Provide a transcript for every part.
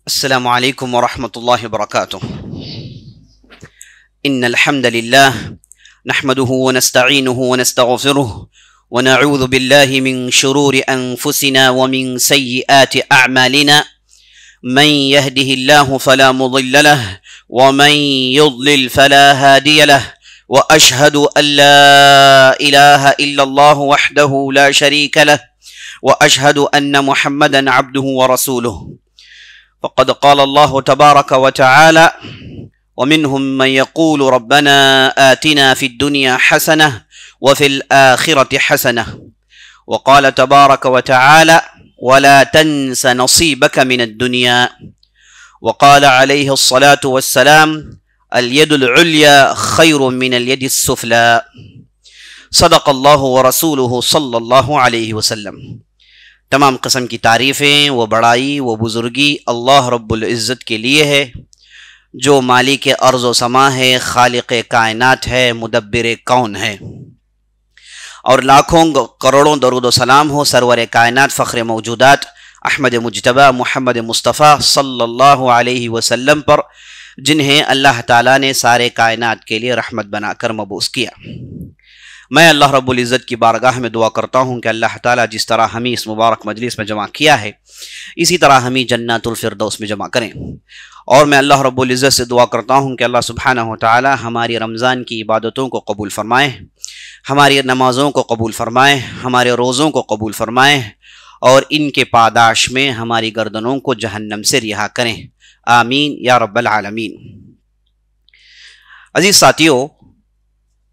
अस्सलामु अलैकुम वरहमतुल्लाहि वबरकातुह। इन्नल हम्दलिल्लाह नहमदुहु व नस्तईनुहु व नस्तगफिरुहु व नऊज़ु बिल्लाहि मिन शुरूरि अनफुसिना व मिन सय्यिआति अअमालिना मन यहदिहिल्लाहु फला मुदिल्ल लहु व मन युद्लिल फला हादिय लहु व अशहदु अल्ला इलाहा इल्लल्लाहु वहदहु ला शरीक लहु व अशहदु अन्न मुहम्मदन अब्दुहु व रसूलुहु। फ़क़द क़ाल अल्लाहु तबारक व तआला व मिन्हुम मन यक़ूलु रब्बना आतिना फ़िद दुनिया हसनह व फ़िल आख़िरति हसनह व क़ाल तबारक व तआला वला तन्स नसीबक मिनद दुनिया व क़ाल अलैहिस्सलातु वस्सलाम अल यदुल उल्या खैरुम मिनल यदिस सुफ़ला। सदक़ल्लाहु व रसूलुहु सल्लल्लाहु अलैहि वसल्लम। तमाम किस्म की तारीफ़ें व बड़ाई व बुज़ुर्गी अल्लाह रब्बुल इज़्ज़त के लिए है, जो मालिक अर्ज़ व समा है, खालिक़ कायनात है, मुदब्बिर कौन है। और लाखों करोड़ों दरूद व सलाम हो सरवर कायनात फ़ख्र मौजूदात अहमद मुज्तबा मोहम्मद मुस्तफ़ा सल्लल्लाहु अलैहि वसल्लम पर, जिन्हें अल्लाह ताला ने सारे कायनात के लिए रहमत बनाकर मबूस किया। मैं अल्लाह रब्बुल इज़्ज़त की बारगाह में दुआ करता हूँ कि अल्लाह ताला जिस तरह हमें इस मुबारक मजलिस में जमा किया है, इसी तरह हमें जन्नतुल फिरदौस में जमा करें। और मैं अल्लाह रब्बुल इज़्ज़त से दुआ करता हूँ कि अल्लाह सुब्हानहु व तआला हमारी रमज़ान की इबादतों को कबूल फ़रमाएँ, हमारी नमाज़ों को कबूल फ़रमाएँ, हमारे रोज़ों को कबूल फ़रमाएँ और इनके पादाश में हमारी गर्दनों को जहन्नम से रिहा करें। आमीन या रब्बल आलमीन। अज़ीज़ साथियों,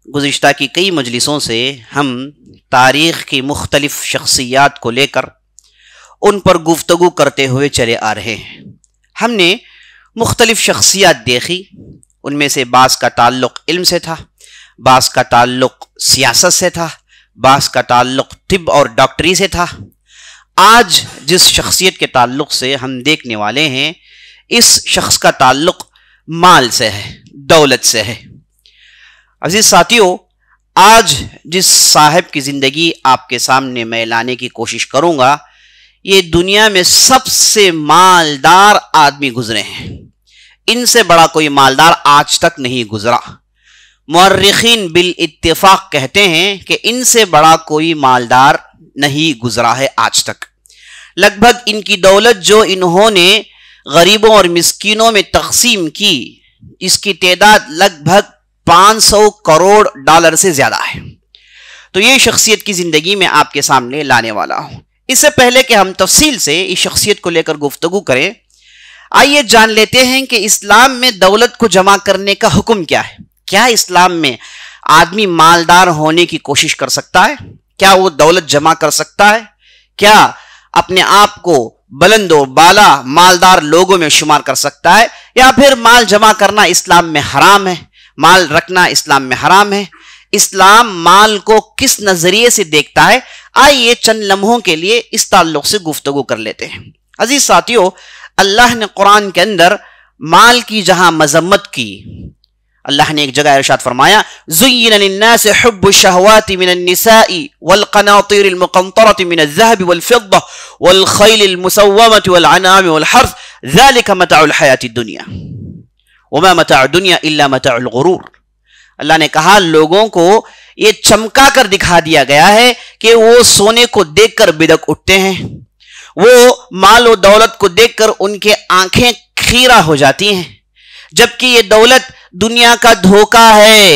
गुज़िश्ता की कई मजलिसों से हम तारीख़ की मुख्तलिफ़ शख्सियात को लेकर उन पर गुफ्तगू करते हुए चले आ रहे हैं। हमने मुख्तलिफ़ शख्सियात देखी, उनमें से बाज़ का ताल्लुक़ इल्म से था, बाज़ का ताल्लुक़ सियासत से था, बाज़ का ताल्लुक़ तिब और डॉक्टरी से था। आज जिस शख्सियत के ताल्लुक़ से हम देखने वाले हैं, इस शख्स का ताल्लुक़ माल से है, दौलत से है। अजीज साथियों, आज जिस साहिब की ज़िंदगी आपके सामने मैं लाने की कोशिश करूँगा, ये दुनिया में सबसे मालदार आदमी गुजरे हैं। इनसे बड़ा कोई मालदार आज तक नहीं गुजरा। मुअर्रिखीन बिल इत्तिफाक कहते हैं कि इनसे बड़ा कोई मालदार नहीं गुजरा है आज तक। लगभग इनकी दौलत जो इन्होंने गरीबों और मिस्कीनों में तकसीम की, इसकी तादाद लगभग 500 करोड़ डॉलर से ज्यादा है। तो ये शख्सियत की जिंदगी में आपके सामने लाने वाला हूं। इससे पहले कि हम तफसील से इस शख्सियत को लेकर गुफ्तगू करें, आइए जान लेते हैं कि इस्लाम में दौलत को जमा करने का हुक्म क्या है। क्या इस्लाम में आदमी मालदार होने की कोशिश कर सकता है? क्या वो दौलत जमा कर सकता है? क्या अपने आप को बुलंदो बाला मालदार लोगों में शुमार कर सकता है? या फिर माल जमा करना इस्लाम में हराम है, माल रखना इस्लाम में हराम है? इस्लाम माल को किस नजरिए से देखता है? आइए चंद लम्हों के लिए इस ताल्लुक से गुफ्तगू कर लेते हैं। अजीज साथियों, अल्लाह ने कुरान के अंदर माल की जहां मजम्मत की, अल्लाह ने एक जगह इरशाद फरमाया, ज़ुय्यिना लिन्नासि हुब्बुश शहवाति मिनन निसाई वल क़नातिरिल मुक़ंतरति मिनज़ ज़हबि वल फ़िद्दा वल ख़ैलिल मुसव्वमति वल अनामि वल हर्थ ज़ालिका मताउल हयातिद दुनिया वमा मताउद दुनिया इल्ला मताउल गुरूर। अल्लाह ने कहा, लोगों को ये चमका कर दिखा दिया गया है कि वो सोने को देखकर बिदक उठते हैं, वो माल और दौलत को देखकर उनके आंखें खीरा हो जाती हैं, जबकि ये दौलत दुनिया का धोखा है।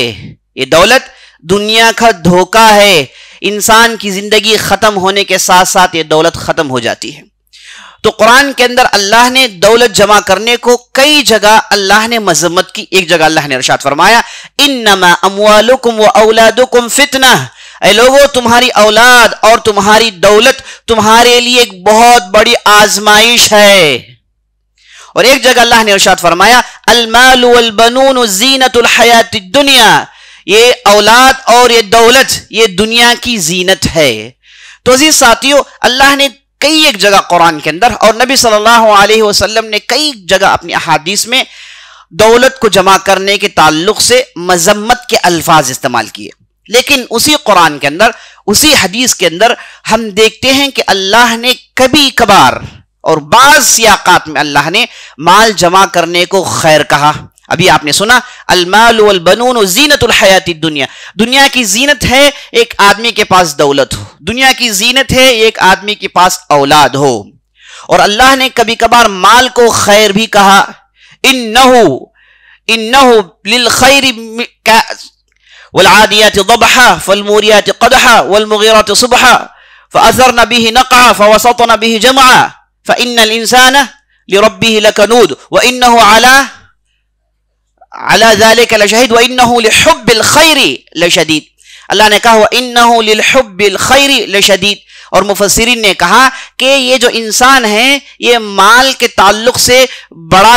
ये दौलत दुनिया का धोखा है। इंसान की जिंदगी खत्म होने के साथ साथ ये दौलत खत्म हो जाती है। तो कुरान के अंदर अल्लाह ने दौलत जमा करने को कई जगह अल्लाह ने मजम्मत की। एक जगह अल्लाह ने इरशाद फरमाया, इन्नमा अम्वालुकुम व औलादुकुम फितना, ऐ लोगों, तुम्हारी औलाद और तुम्हारी दौलत तुम्हारे लिए एक बहुत बड़ी आजमाइश है। और एक जगह अल्लाह ने इरशाद फरमाया, अल मालु वल बनून ज़ीनतुल हयातिद दुनिया, ये औलाद और ये दौलत ये दुनिया की जीनत है। तो अजीज साथियों, अल्लाह ने कई एक जगह कुरान के अंदर और नबी सल्लल्लाहु अलैहि वसल्लम ने कई जगह अपनी अहादीस में दौलत को जमा करने के ताल्लुक से मजम्मत के अल्फाज इस्तेमाल किए। लेकिन उसी कुरान के अंदर, उसी हदीस के अंदर हम देखते हैं कि अल्लाह ने कभी कभार और बाज़ सियाकात में अल्लाह ने माल जमा करने को खैर कहा। अभी आपने सुना अल-माल वल बनून ज़ीनतुल हयाती दुनिया, दुनिया की जीनत है एक आदमी के पास दौलत हो, दुनिया की जीनत है एक आदमी के पास औलाद हो। और अल्लाह ने कभी कभार माल को खैर भी कहा, इन्नहु लिल खैरि वल आदियाति ज़बहा फल मूरियाति क़दहा वल मुग़ीराति सुबहा फ़अज़रन बिही नक़अ फ़वसतन बिही जमअ फ़इन्नल इंसाना लिरब्बिही लकनूद व इन्नहु अला ज़ालिका लशहीद व इन्नहु लिहुब्बिल खैरि लशदीद। अल्लाह ने कहा व इन्नहु लिहुब्बिल खैरि लशदीद। और मुफस्सिरीन ने कहा कि ये जो इंसान है ये माल के ताल्लुक से बड़ा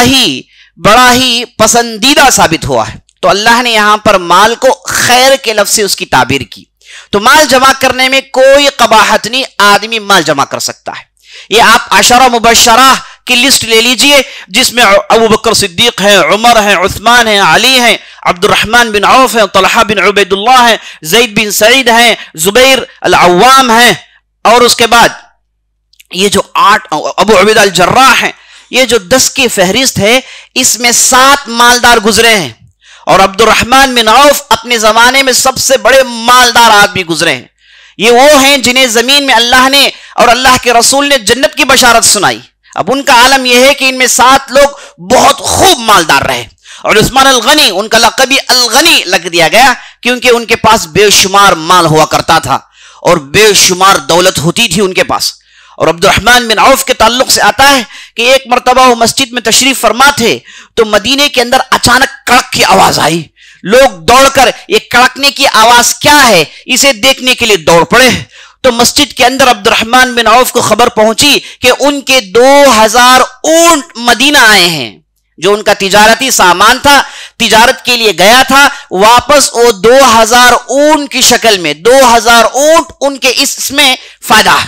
ही पसंदीदा साबित हुआ है। तो अल्लाह ने यहां पर माल को खैर के लफ्ज़ से उसकी ताबीर की। तो माल जमा करने में कोई कबाहत नहीं, आदमी माल जमा कर सकता है। ये आप अशरा मुबशरा की लिस्ट ले लीजिए जिसमें अबू बकर सिद्दीक है, उमर है, उस्मान है, अली है, अब्दुर्रहमान बिन औफ है, तलहा बिन उबैदुल्लाह है, ज़ैद बिन सईद है, जुबैर अल-अव्वाम है, और उसके बाद ये जो 8 अबू उबैदा अल-जर्राह है, ये जो 10 की फहरिस्त है इसमें 7 मालदार गुजरे हैं। और अब्दुर्रहमान बिन औफ अपने जमाने में सबसे बड़े मालदार आदमी गुजरे हैं। ये वो हैं जिन्हें जमीन में अल्लाह ने और अल्लाह के रसूल ने जन्नत की बशारत सुनाई। अब उनका आलम यह है कि इनमें 7 लोग बहुत खूब मालदार रहे। और उस्मान अल गनी, उनका लक़ब अल गनी लग दिया गया क्योंकि उनके पास बेशुमार माल हुआ करता था और बेशुमार दौलत होती थी उनके पास। और अब्दुर्रहमान बिन औफ के ताल्लुक से आता है कि एक मरतबा वो मस्जिद में तशरीफ फरमा थे तो मदीने के अंदर अचानक कड़क की आवाज आई। लोग दौड़कर ये कड़कने की आवाज क्या है इसे देखने के लिए दौड़ पड़े। तो मस्जिद के अंदर अब्दुर्रहमान बिन औफ को खबर पहुंची कि उनके 2000 ऊंट मदीना आए हैं। जो उनका तिजारती सामान था, तिजारत के लिए गया था, वापस वो 2000 ऊंट की शक्ल में 2000 ऊंट उनके इसमें फायदा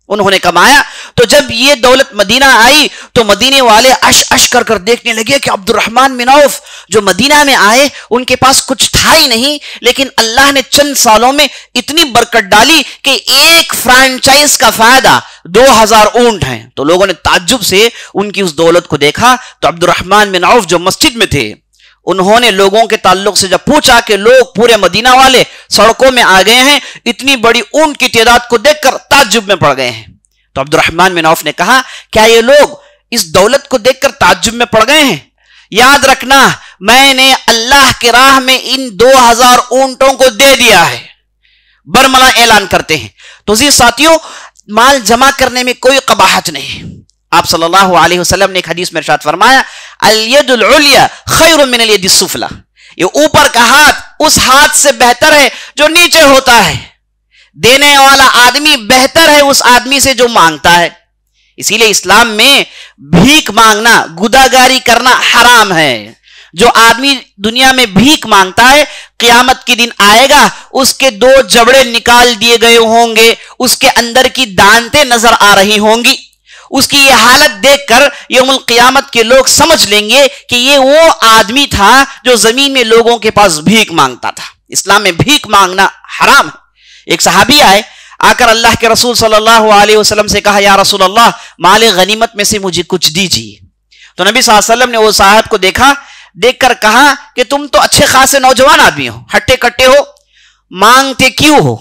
उन्होंने कमाया। तो जब ये दौलत मदीना आई तो मदीने वाले अश कर कर देखने लगे कि अब्दुर्रहमान बिन औफ जो मदीना में आए उनके पास कुछ था ही नहीं, लेकिन अल्लाह ने चंद सालों में इतनी बरकत डाली कि एक फ्रेंचाइज का फायदा 2000 ऊंट हैं। तो लोगों ने ताज्जुब से उनकी उस दौलत को देखा। तो अब्दुर्रहमान बिन औफ जो मस्जिद में थे उन्होंने लोगों के ताल्लुक से जब पूछा कि लोग पूरे मदीना वाले सड़कों में आ गए हैं, इतनी बड़ी ऊंट की तादाद को देखकर ताज्जुब में पड़ गए हैं। तो अब्दुर्रहमान बिन औफ ने कहा क्या ये लोग इस दौलत को देखकर ताज्जुब में पड़ गए हैं? याद रखना मैंने अल्लाह की राह में इन 2000 ऊंटों को दे दिया है, बरमला ऐलान करते हैं। तो जी साथियों, माल जमा करने में कोई कबाहत नहीं। आप सल्लल्लाहु अलैहि वसल्लम ने एक हदीस में इरशाद फरमाया अल-यदुल उलिया खैरुम मिनल यदिस सुफला, ये ऊपर का हाथ उस हाथ से बेहतर है जो नीचे होता है। देने वाला आदमी बेहतर है उस आदमी से जो मांगता है। इसीलिए इस्लाम में भीख मांगना, गुदागारी करना हराम है। जो आदमी दुनिया में भीख मांगता है क़यामत के दिन आएगा उसके 2 जबड़े निकाल दिए गए होंगे, उसके अंदर की दांतें नजर आ रही होंगी। उसकी ये हालत देखकर यौमुल क़यामत के लोग समझ लेंगे कि ये वो आदमी था जो जमीन में लोगों के पास भीख मांगता था। इस्लाम में भीख मांगना हराम है। एक सहाबी आए, आकर अल्लाह के रसूल सल्लल्लाहु अलैहि वसल्लम से कहा, या रसूल अल्लाह, माल गनीमत में से मुझे कुछ दीजिए। तो नबी सल्लल्लाहु अलैहि वसल्लम ने वो साहब को देखा, देखकर कहा कि तुम तो अच्छे खासे नौजवान आदमी हो, हट्टे कट्टे हो, मांगते क्यों हो?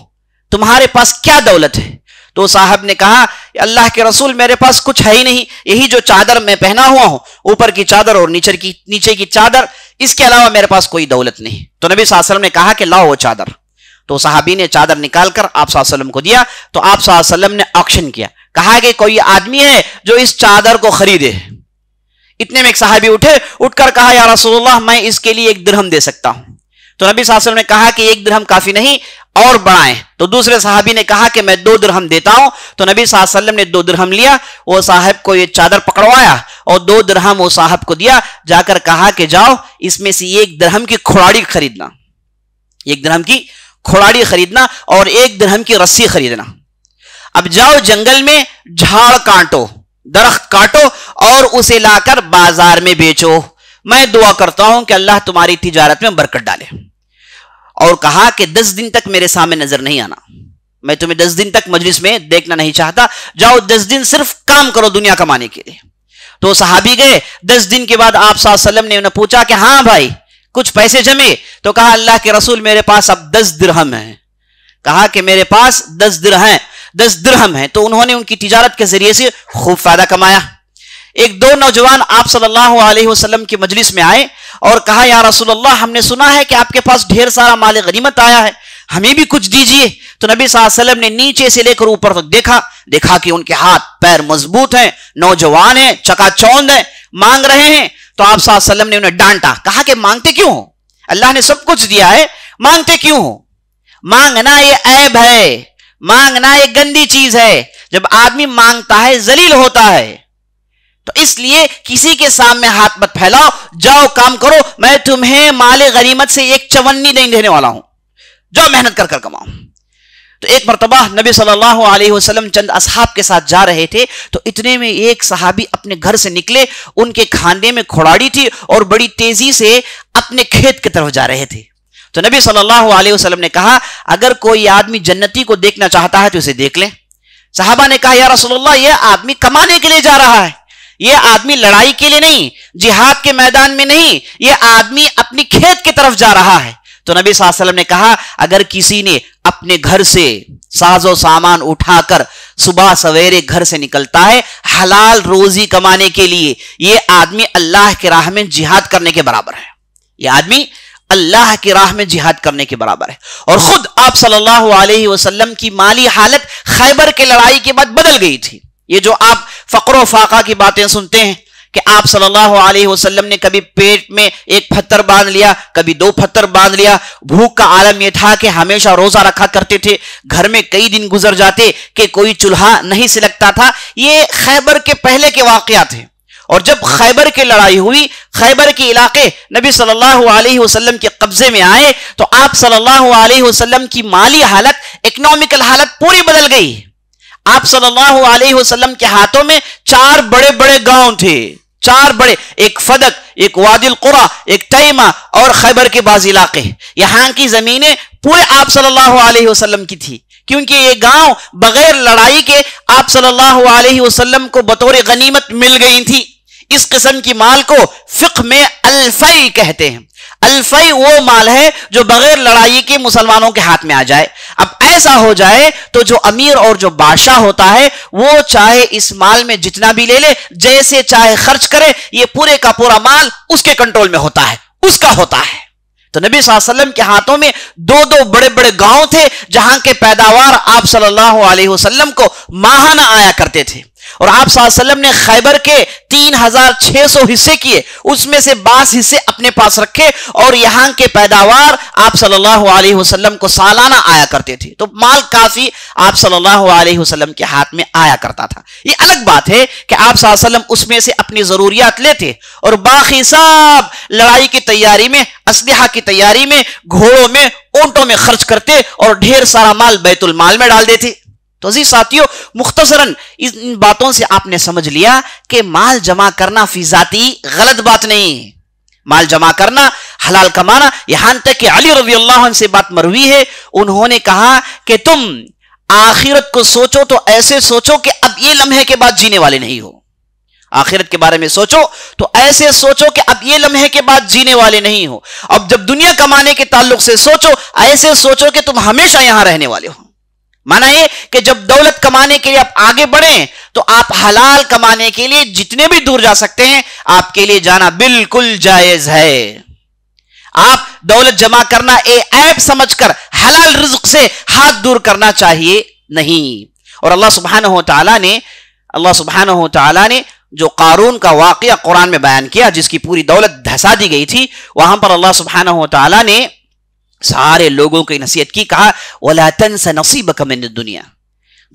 तुम्हारे पास क्या दौलत है? तो साहब ने कहा, अल्लाह के रसूल मेरे पास कुछ है ही नहीं, यही जो चादर मैं पहना हुआ हूं, ऊपर की चादर और नीचे की चादर, इसके अलावा मेरे पास कोई दौलत नहीं। तो नबी सल्लल्लाहु अलैहि वसल्लम ने कहा कि लाओ वो चादर। तो सहाबी ने चादर निकालकर आप सल्लल्लाहु अलैहि वसल्लम को दिया। तो आप सल्लल्लाहु अलैहि वसल्लम ने ऑक्शन किया, कहा कि कोई आदमी है जो इस चादर को खरीदे। इतने में एक सहाबी उठकर कहा, या रसूलुल्लाह, मैं इसके लिए 1 दिरहम दे सकता हूं। तो नबी सल्लल्लाहु अलैहि वसल्लम ने कहा कि 1 दिरहम काफी नहीं, और बढ़ाएं। तो दूसरे सहाबी ने कहा कि मैं 2 दिरहम देता हूं। तो नबी सल्लल्लाहु अलैहि वसल्लम ने 2 दिरहम लिया, वो साहब को ये चादर पकड़वाया और 2 दिरहम वो साहब को दिया। जाकर कहा कि जाओ इसमें से 1 दिरहम की खुराड़ी खरीदना, 1 दिरहम की खुराड़ी खरीदना और 1 दिरहम की रस्सी खरीदना। अब जाओ जंगल में झाड़ काटो, दरख्त काटो और उसे लाकर बाजार में बेचो। मैं दुआ करता हूं कि अल्लाह तुम्हारी तिजारत में बरकत डाले। और कहा कि 10 दिन तक मेरे सामने नजर नहीं आना, मैं तुम्हें 10 दिन तक मजलिस में देखना नहीं चाहता, जाओ 10 दिन सिर्फ काम करो दुनिया कमाने के लिए। तो सहाबी गए। 10 दिन के बाद आप सल्लल्लाहु अलैहि वसल्लम ने उन्हें पूछा कि हाँ भाई कुछ पैसे जमे? तो कहा अल्लाह के रसूल मेरे पास अब 10 दिरहम है। कहा कि मेरे पास 10 दिरहम है। तो उन्होंने उनकी तिजारत के जरिए से खूब फायदा कमाया। एक दो नौजवान आप सल्लल्लाहु अलैहि वसल्लम की मजलिस में आए और कहा या रसूल अल्लाह, हमने सुना है कि आपके पास ढेर सारा माल गनीमत आया है, हमें भी कुछ दीजिए। तो नबी सल्लल्लाहु अलैहि वसल्लम ने नीचे से लेकर ऊपर तक देखा कि उनके हाथ पैर मजबूत हैं, नौजवान हैं, चकाचौंध हैं, मांग रहे हैं। तो आप सल्लल्लाहु अलैहि वसल्लम ने उन्हें डांटा, कहा कि मांगते क्यों हो? अल्लाह ने सब कुछ दिया है, मांगते क्यों हो? मांगना ये ऐब है, मांगना ये गंदी चीज है। जब आदमी मांगता है जलील होता है। तो इसलिए किसी के सामने हाथ मत फैलाओ, जाओ काम करो, मैं तुम्हें माले गनीमत से एक चवन्नी नहीं देने वाला हूं, जाओ मेहनत कर कर कमाओ। तो एक मर्तबा नबी सल्लल्लाहु अलैहि वसल्लम चंद असहाब के साथ जा रहे थे, तो इतने में एक सहाबी अपने घर से निकले, उनके खाने में खुराड़ी थी और बड़ी तेजी से अपने खेत की तरफ जा रहे थे। तो नबी सल्लल्लाहु अलैहि वसल्लम ने कहा अगर कोई आदमी जन्नती को देखना चाहता है तो उसे देख ले। सहाबा ने कहा या रसूलल्लाह, यह आदमी कमाने के लिए जा रहा है, यह आदमी लड़ाई के लिए नहीं, जिहाद के मैदान में नहीं, यह आदमी अपनी खेत की तरफ जा रहा है। तो नबी सल्लल्लाहु अलैहि वसल्लम ने कहा अगर किसी ने अपने घर से साजो सामान उठाकर सुबह सवेरे घर से निकलता है हलाल रोजी कमाने के लिए, यह आदमी अल्लाह की राह में जिहाद करने के बराबर है। यह आदमी अल्लाह की राह में जिहाद करने के बराबर है। और खुद आप सल्लल्लाहु अलैहि वसल्लम की माली हालत खैबर के लड़ाई के बाद बदल गई थी। ये जो आप फक्र फाका की बातें सुनते हैं कि आप सल्लल्लाहु अलैहि वसल्लम ने कभी पेट में एक पत्थर बांध लिया, कभी 2 पत्थर बांध लिया, भूख का आलम यह था कि हमेशा रोजा रखा करते थे, घर में कई दिन गुजर जाते कि कोई चूल्हा नहीं सिलकता था, ये खैबर के पहले के वाकयात थे। और जब खैबर की लड़ाई हुई, खैबर के इलाके नबी सल्लल्लाहु अलैहि वसल्लम के कब्जे में आए, तो आप सल्लल्लाहु अलैहि वसल्लम की माली हालत, इकोनॉमिकल हालत पूरी बदल गई। आप सल्लल्लाहु अलैहि वसल्लम के हाथों में 4 बड़े बड़े गांव थे, 4 बड़े, एक फदक, एक वादिल कुरा, एक तैमा और खैबर के बाज इलाके। यहां की जमीनें पूरे आप सल्लल्लाहु अलैहि वसल्लम की थी, क्योंकि ये गांव बगैर लड़ाई के आप सल्लल्लाहु अलैहि वसल्लम को बतौर गनीमत मिल गई थी। इस किस्म की माल को फिक्र में अल्फई कहते हैं। अल्फई वो माल है जो बगैर लड़ाई के मुसलमानों के हाथ में आ जाए। अब ऐसा हो जाए तो जो अमीर और जो बादशाह होता है वो चाहे इस माल में जितना भी ले ले, जैसे चाहे खर्च करे, ये पूरे का पूरा माल उसके कंट्रोल में होता है, उसका होता है। तो नबी सल्लल्लाहु अलैहि वसल्लम के हाथों में 2-2 बड़े बड़े गांव थे जहां के पैदावार आप सल्लल्लाहु अलैहि वसल्लम को माहाना आया करते थे। और आप सल्लल्लाहु अलैहि वसल्लम ने खैबर के 3600 हिस्से किए, उसमें से 22 हिस्से अपने पास रखे और यहां के पैदावार आप सल्लल्लाहु अलैहि वसल्लम को सालाना आया करते थे। तो माल काफी आप सल्लल्लाहु अलैहि वसल्लम के हाथ में आया करता था। ये अलग बात है कि आप सल्लल्लाहु अलैहि वसल्लम उसमें से अपनी जरूरियात लेते और बाकी सब लड़ाई की तैयारी में, असलहा की तैयारी में, घोड़ों में, ऊंटों में खर्च करते और ढेर सारा माल बैतुल माल में डाल देते। तो अजीज साथियों, मुख्तसरन इन बातों से आपने समझ लिया कि माल जमा करना फिजाती गलत बात नहीं है। माल जमा करना, हलाल कमाना, यहां तक कि अली रज़ी अल्लाह अन्हु से बात मरवी है, उन्होंने कहा कि तुम आखिरत को सोचो तो ऐसे सोचो कि अब ये लम्हे के बाद जीने वाले नहीं हो। आखिरत के बारे में सोचो तो ऐसे सोचो कि अब ये लम्हे के बाद जीने वाले नहीं हो। अब जब दुनिया कमाने के ताल्लुक से सोचो, ऐसे सोचो कि तुम हमेशा यहां रहने वाले हो। माना ये कि जब दौलत कमाने के लिए आप आगे बढ़ें तो आप हलाल कमाने के लिए जितने भी दूर जा सकते हैं, आपके लिए जाना बिल्कुल जायज है। आप दौलत जमा करना ऐब समझकर हलाल रिज़्क से हाथ दूर करना चाहिए नहीं। और अल्लाह सुब्हानहू व तआला ने जो कारून का वाक़या कुरान में बयान किया, जिसकी पूरी दौलत धसा दी गई थी, वहां पर अल्लाह सुब्हानहू व तआला ने सारे लोगों की नसीहत की, कहा वला तंस नसीबक मिन दुनिया।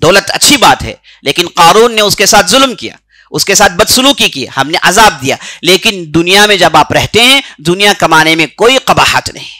दौलत अच्छी बात है, लेकिन कारून ने उसके साथ जुल्म किया, उसके साथ बदसलूकी की, हमने अजाब दिया। लेकिन दुनिया में जब आप रहते हैं, दुनिया कमाने में कोई कबाहत नहीं।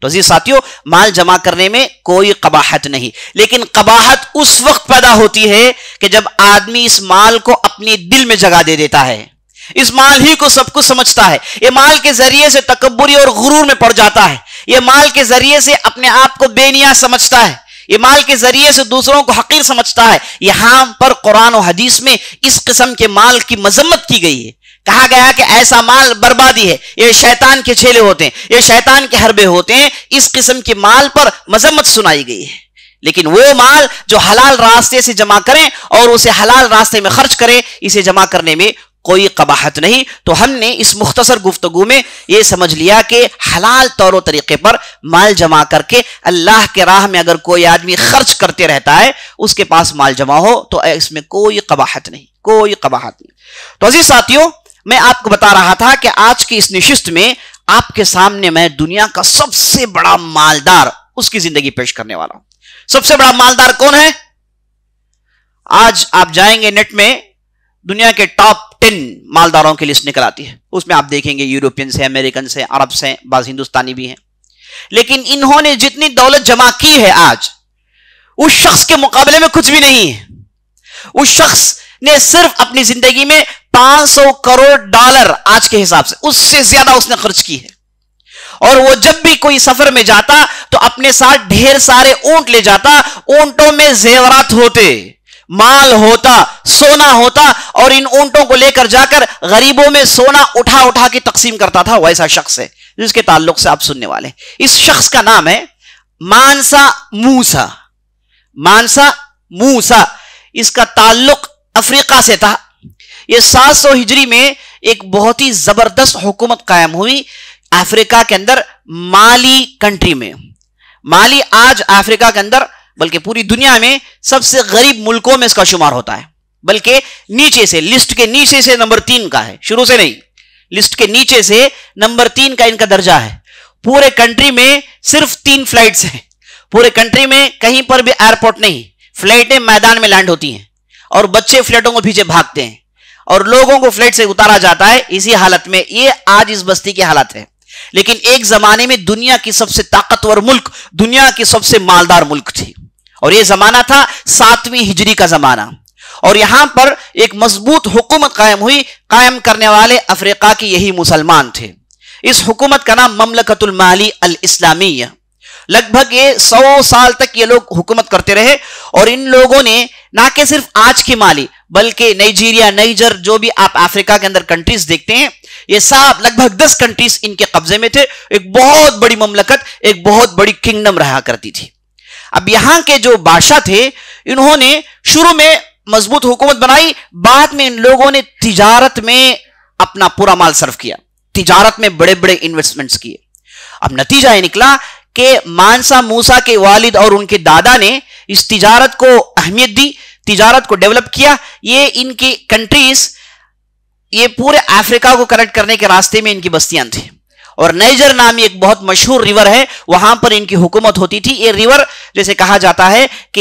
तो जी साथियों, माल जमा करने में कोई कबाहत नहीं, लेकिन कबाहत उस वक्त पैदा होती है कि जब आदमी इस माल को अपने दिल में जगह दे देता है, इस माल ही को सब कुछ समझता है, ये माल के जरिए से तकब्बुरी और गुरूर में पड़ जाता है, ये माल के जरिए से अपने आप को बेनियाज समझता है, ये माल के जरिए से दूसरों को हकीर समझता है। यहां पर कुरान और हदीस में इस किस्म के माल की मजम्मत की गई है। कहा गया कि ऐसा माल बर्बादी है, ये शैतान के छेले होते हैं, ये शैतान के हरबे होते हैं। इस किस्म के माल पर मजम्मत सुनाई गई है। लेकिन वो माल जो हलाल रास्ते से जमा करें और उसे हलाल रास्ते में खर्च करें, इसे जमा करने में कोई कबाहत नहीं। तो हमने इस मुख्तसर गुफ्तगू में यह समझ लिया कि हलाल तौर तरीके पर माल जमा करके अल्लाह के राह में अगर कोई आदमी खर्च करते रहता है, उसके पास माल जमा हो, तो इसमें कोई कबाहत नहीं, कोई कबाहत नहीं। तो अजीज साथियों, मैं आपको बता रहा था कि आज की इस निशिस्त में आपके सामने मैं दुनिया का सबसे बड़ा मालदार, उसकी जिंदगी पेश करने वाला हूं। सबसे बड़ा मालदार कौन है? आज आप जाएंगे नेट में, दुनिया के टॉप 10 मालदारों की लिस्ट निकल आती है। उसमें आप देखेंगे यूरोपियन से, अमेरिकन से, अरब से, बाज हिंदुस्तानी भी हैं। लेकिन इन्होंने जितनी दौलत जमा की है आज, उस शख्स के मुकाबले में कुछ भी नहीं है। उस शख्स ने सिर्फ अपनी जिंदगी में $500 करोड़ आज के हिसाब से, उससे ज्यादा उसने खर्च की है। और वो जब भी कोई सफर में जाता तो अपने साथ ढेर सारे ऊंट ले जाता। ऊंटों में जेवरात होते, माल होता, सोना होता, और इन ऊंटों को लेकर जाकर गरीबों में सोना उठा उठा के तकसीम करता था। वैसा शख्स है जिसके ताल्लुक से आप सुनने वाले। इस शख्स का नाम है मानसा मूसा। मानसा मूसा, इसका ताल्लुक अफ्रीका से था। यह 700 हिजरी में एक बहुत ही जबरदस्त हुकूमत कायम हुई अफ्रीका के अंदर, माली कंट्री में। माली आज अफ्रीका के अंदर, बल्कि पूरी दुनिया में सबसे गरीब मुल्कों में इसका शुमार होता है। बल्कि नीचे से, लिस्ट के नीचे से नंबर 3 का है, शुरू से नहीं, लिस्ट के नीचे से नंबर 3 का इनका दर्जा है। पूरे कंट्री में सिर्फ 3 फ्लाइट्स हैं। पूरे कंट्री में कहीं पर भी एयरपोर्ट नहीं, फ्लाइटें मैदान में लैंड होती हैं और बच्चे फ्लाइटों को पीछे भागते हैं और लोगों को फ्लाइट से उतारा जाता है। इसी हालत में ये आज इस बस्ती की हालत है। लेकिन एक जमाने में दुनिया की सबसे ताकतवर मुल्क, दुनिया की सबसे मालदार मुल्क थी, और यह जमाना था 7वीं हिजरी का जमाना। और यहां पर एक मजबूत हुकूमत कायम हुई। कायम करने वाले अफ्रीका के यही मुसलमान थे। इस हुकूमत का नाम ममलकतुल माली अल इस्लामिया। लगभग ये 100 साल तक ये लोग हुकूमत करते रहे। और इन लोगों ने ना कि सिर्फ आज की माली, बल्कि नाइजीरिया, नाइजर, जो भी आप अफ्रीका के अंदर कंट्रीज देखते हैं, ये सब लगभग 10 कंट्रीज इनके कब्जे में थे। एक बहुत बड़ी ममलकत, एक बहुत बड़ी किंगडम रहा करती थी। अब यहां के जो बादशाह थे, इन्होंने शुरू में मजबूत हुकूमत बनाई, बाद में इन लोगों ने तिजारत में अपना पूरा माल सर्व किया, तिजारत में बड़े बड़े इन्वेस्टमेंट्स किए। अब नतीजा यह निकला कि मानसा मूसा के वालिद और उनके दादा ने इस तिजारत को अहमियत दी, तिजारत को डेवलप किया। ये इनकी कंट्रीज, ये पूरे अफ्रीका को कनेक्ट करने के रास्ते में इनकी बस्तियां थी। और नाइजर नामी एक बहुत मशहूर रिवर है, वहां पर इनकी हुकूमत होती थी। ये रिवर जैसे कहा जाता है कि